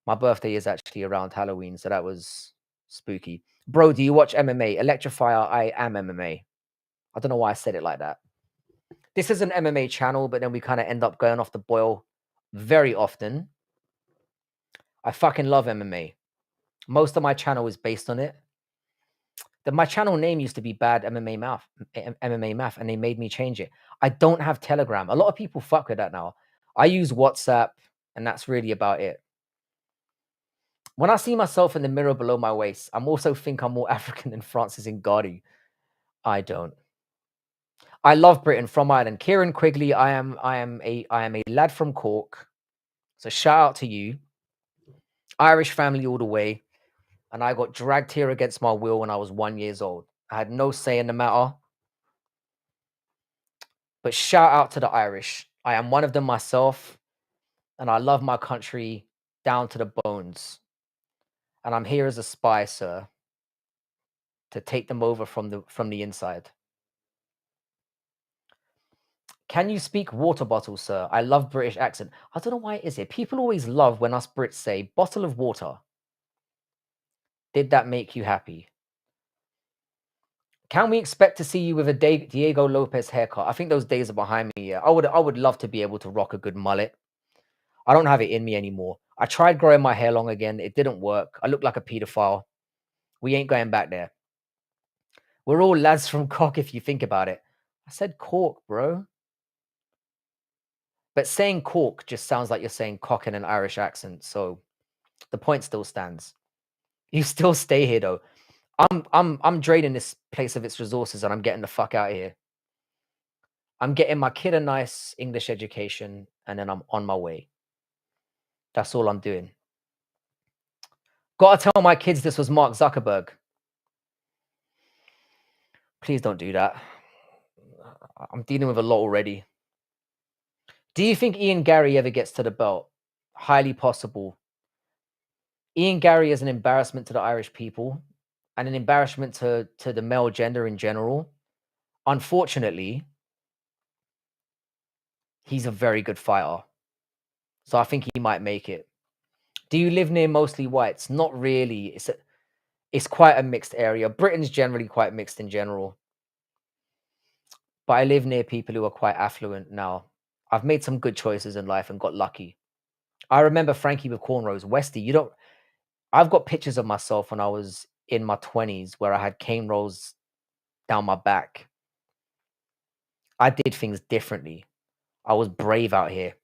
My birthday is actually around Halloween, so that was spooky. Bro, do you watch MMA? Electrifier, I am MMA. I don't know why I said it like that. This is an MMA channel, but then we kind of end up going off the boil very often. I fucking love MMA. Most of my channel is based on it. My channel name used to be Bad MMA Math, MMA Math, and they made me change it. I don't have Telegram. A lot of people fuck with that now. I use WhatsApp, and that's really about it. When I see myself in the mirror below my waist, I'm also think I'm more African than Francis Ngannou. I don't. I love Britain from Ireland. Kieran Quigley, I am a lad from Cork. So shout out to you. Irish family all the way. And I got dragged here against my will when I was 1 year old. I had no say in the matter. But shout out to the Irish. I am one of them myself, and I love my country down to the bones. And I'm here as a spy, sir, to take them over from the inside. Can you speak water bottle, sir? I love British accent. I don't know why it is here. People always love when us Brits say bottle of water. Did that make you happy? Can we expect to see you with a Diego Lopez haircut? I think those days are behind me. Yeah, I would love to be able to rock a good mullet. I don't have it in me anymore. I tried growing my hair long again. It didn't work. I look like a pedophile. We ain't going back there. We're all lads from Cork if you think about it. I said Cork, bro. But saying Cork just sounds like you're saying cock in an Irish accent. So the point still stands. You still stay here though. I'm draining this place of its resources and I'm getting the fuck out of here. I'm getting my kid a nice English education and then I'm on my way. That's all I'm doing. Gotta tell my kids this was Mark Zuckerberg. Please don't do that. I'm dealing with a lot already. Do you think Ian Gary ever gets to the belt? Highly possible. Ian Gary is an embarrassment to the Irish people and an embarrassment to the male gender in general. Unfortunately, he's a very good fighter. So I think he might make it. Do you live near mostly whites? Not really. It's quite a mixed area. Britain's generally quite mixed in general. But I live near people who are quite affluent now. I've made some good choices in life and got lucky. I remember Frankie with cornrows. Westy, you don't. I've got pictures of myself when I was in my 20s where I had cane rolls down my back. I did things differently. I was brave out here.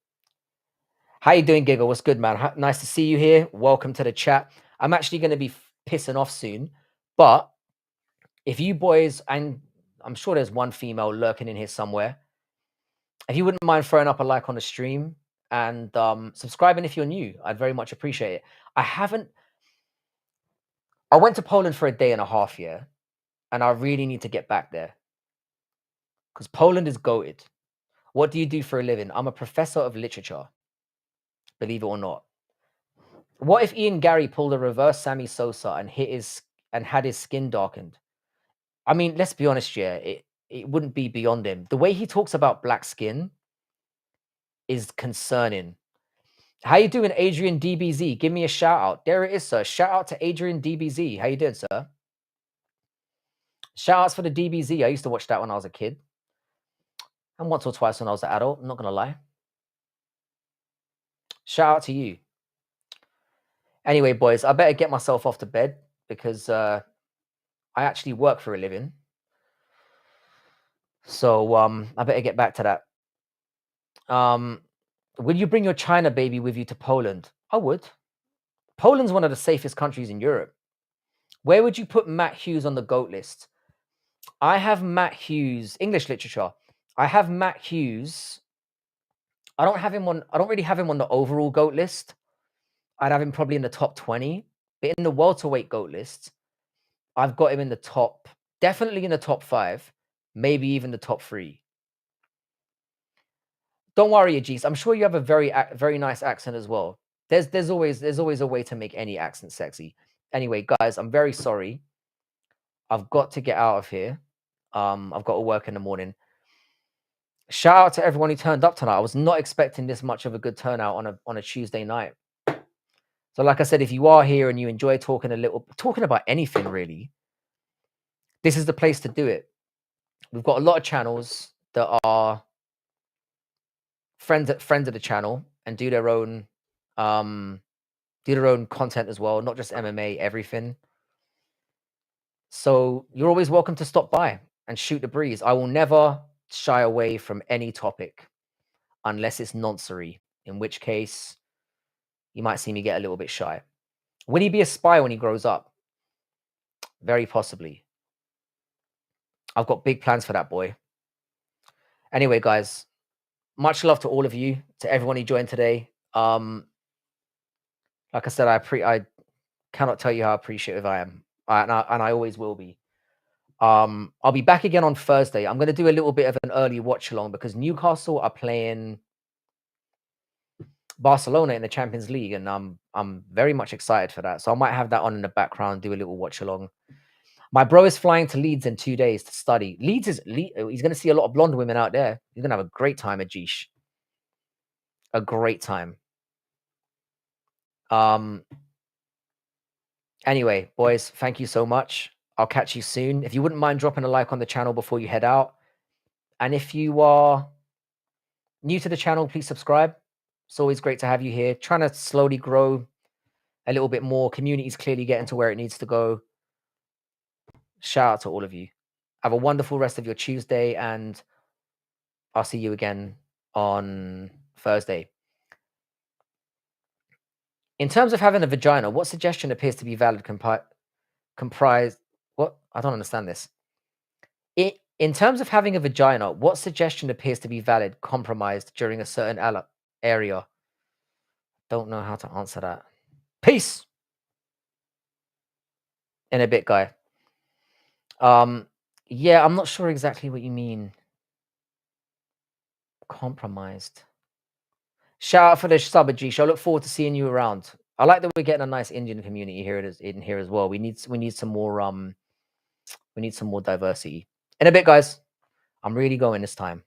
How you doing, Giggle? What's good, man? Nice to see you here. Welcome to the chat. I'm actually going to be pissing off soon, but if you boys, and I'm sure there's one female lurking in here somewhere, if you wouldn't mind throwing up a like on the stream and subscribing if you're new, I'd very much appreciate it. I went to Poland for a day and a half, yeah, and I really need to get back there because Poland is goated. What do you do for a living? I'm a professor of literature, believe it or not. What if Ian Gary pulled a reverse Sammy Sosa and had his skin darkened? I mean, let's be honest, yeah, it wouldn't be beyond him. The way he talks about black skin is concerning. How you doing, Adrian DBZ? Give me a shout out. There it is, sir. Shout out to Adrian DBZ. How you doing, sir? Shout outs for the DBZ. I used to watch that when I was a kid. And once or twice when I was an adult. I'm not going to lie. Shout out to you. Anyway, boys, I better get myself off to bed because I actually work for a living. So I better get back to that. Will you bring your China baby with you to Poland? I would. Poland's one of the safest countries in Europe. Where would you put Matt Hughes on the GOAT list? I have Matt Hughes, English literature. I have Matt Hughes. I don't really have him on the overall GOAT list. I'd have him probably in the top 20. But in the welterweight GOAT list, I've got him in the top, definitely in the top 5, maybe even the top 3. Don't worry, Ajis. I'm sure you have a very nice accent as well. There's always a way to make any accent sexy. Anyway, guys, I'm very sorry. I've got to get out of here. I've got to work in the morning. Shout out to everyone who turned up tonight. I was not expecting this much of a good turnout on a Tuesday night. So, like I said, if you are here and you enjoy talking about anything really, this is the place to do it. We've got a lot of channels that are friends of the channel and do their own content as well, not just MMA, everything. So you're always welcome to stop by and shoot the breeze. I will never shy away from any topic unless it's nonsense, in which case you might see me get a little bit shy. Will he be a spy when he grows up? Very possibly. I've got big plans for that boy. Anyway, guys, much love to all of you, to everyone who joined today. Like I said, I cannot tell you how appreciative I am, and I always will be. I'll be back again on Thursday. I'm going to do a little bit of an early watch along because Newcastle are playing Barcelona in the Champions League, and I'm very much excited for that. So I might have that on in the background, do a little watch along. My bro is flying to Leeds in 2 days to study. He's going to see a lot of blonde women out there. He's going to have a great time at Geesh. A great time. Anyway, boys, thank you so much. I'll catch you soon. If you wouldn't mind dropping a like on the channel before you head out. And if you are new to the channel, please subscribe. It's always great to have you here. Trying to slowly grow a little bit more. Community's clearly getting to where it needs to go. Shout out to all of you. Have a wonderful rest of your Tuesday, and I'll see you again on Thursday. In terms of having a vagina, what suggestion appears to be valid comprised? What? I don't understand this. In terms of having a vagina, what suggestion appears to be valid compromised during a certain area? Don't know how to answer that. Peace. In a bit, guy. Yeah, I'm not sure exactly what you mean. Compromised. Shout out for the sub, G. I look forward to seeing you around. I like that we're getting a nice Indian community here in here as well. We need some more we need some more diversity. In a bit, guys. I'm really going this time.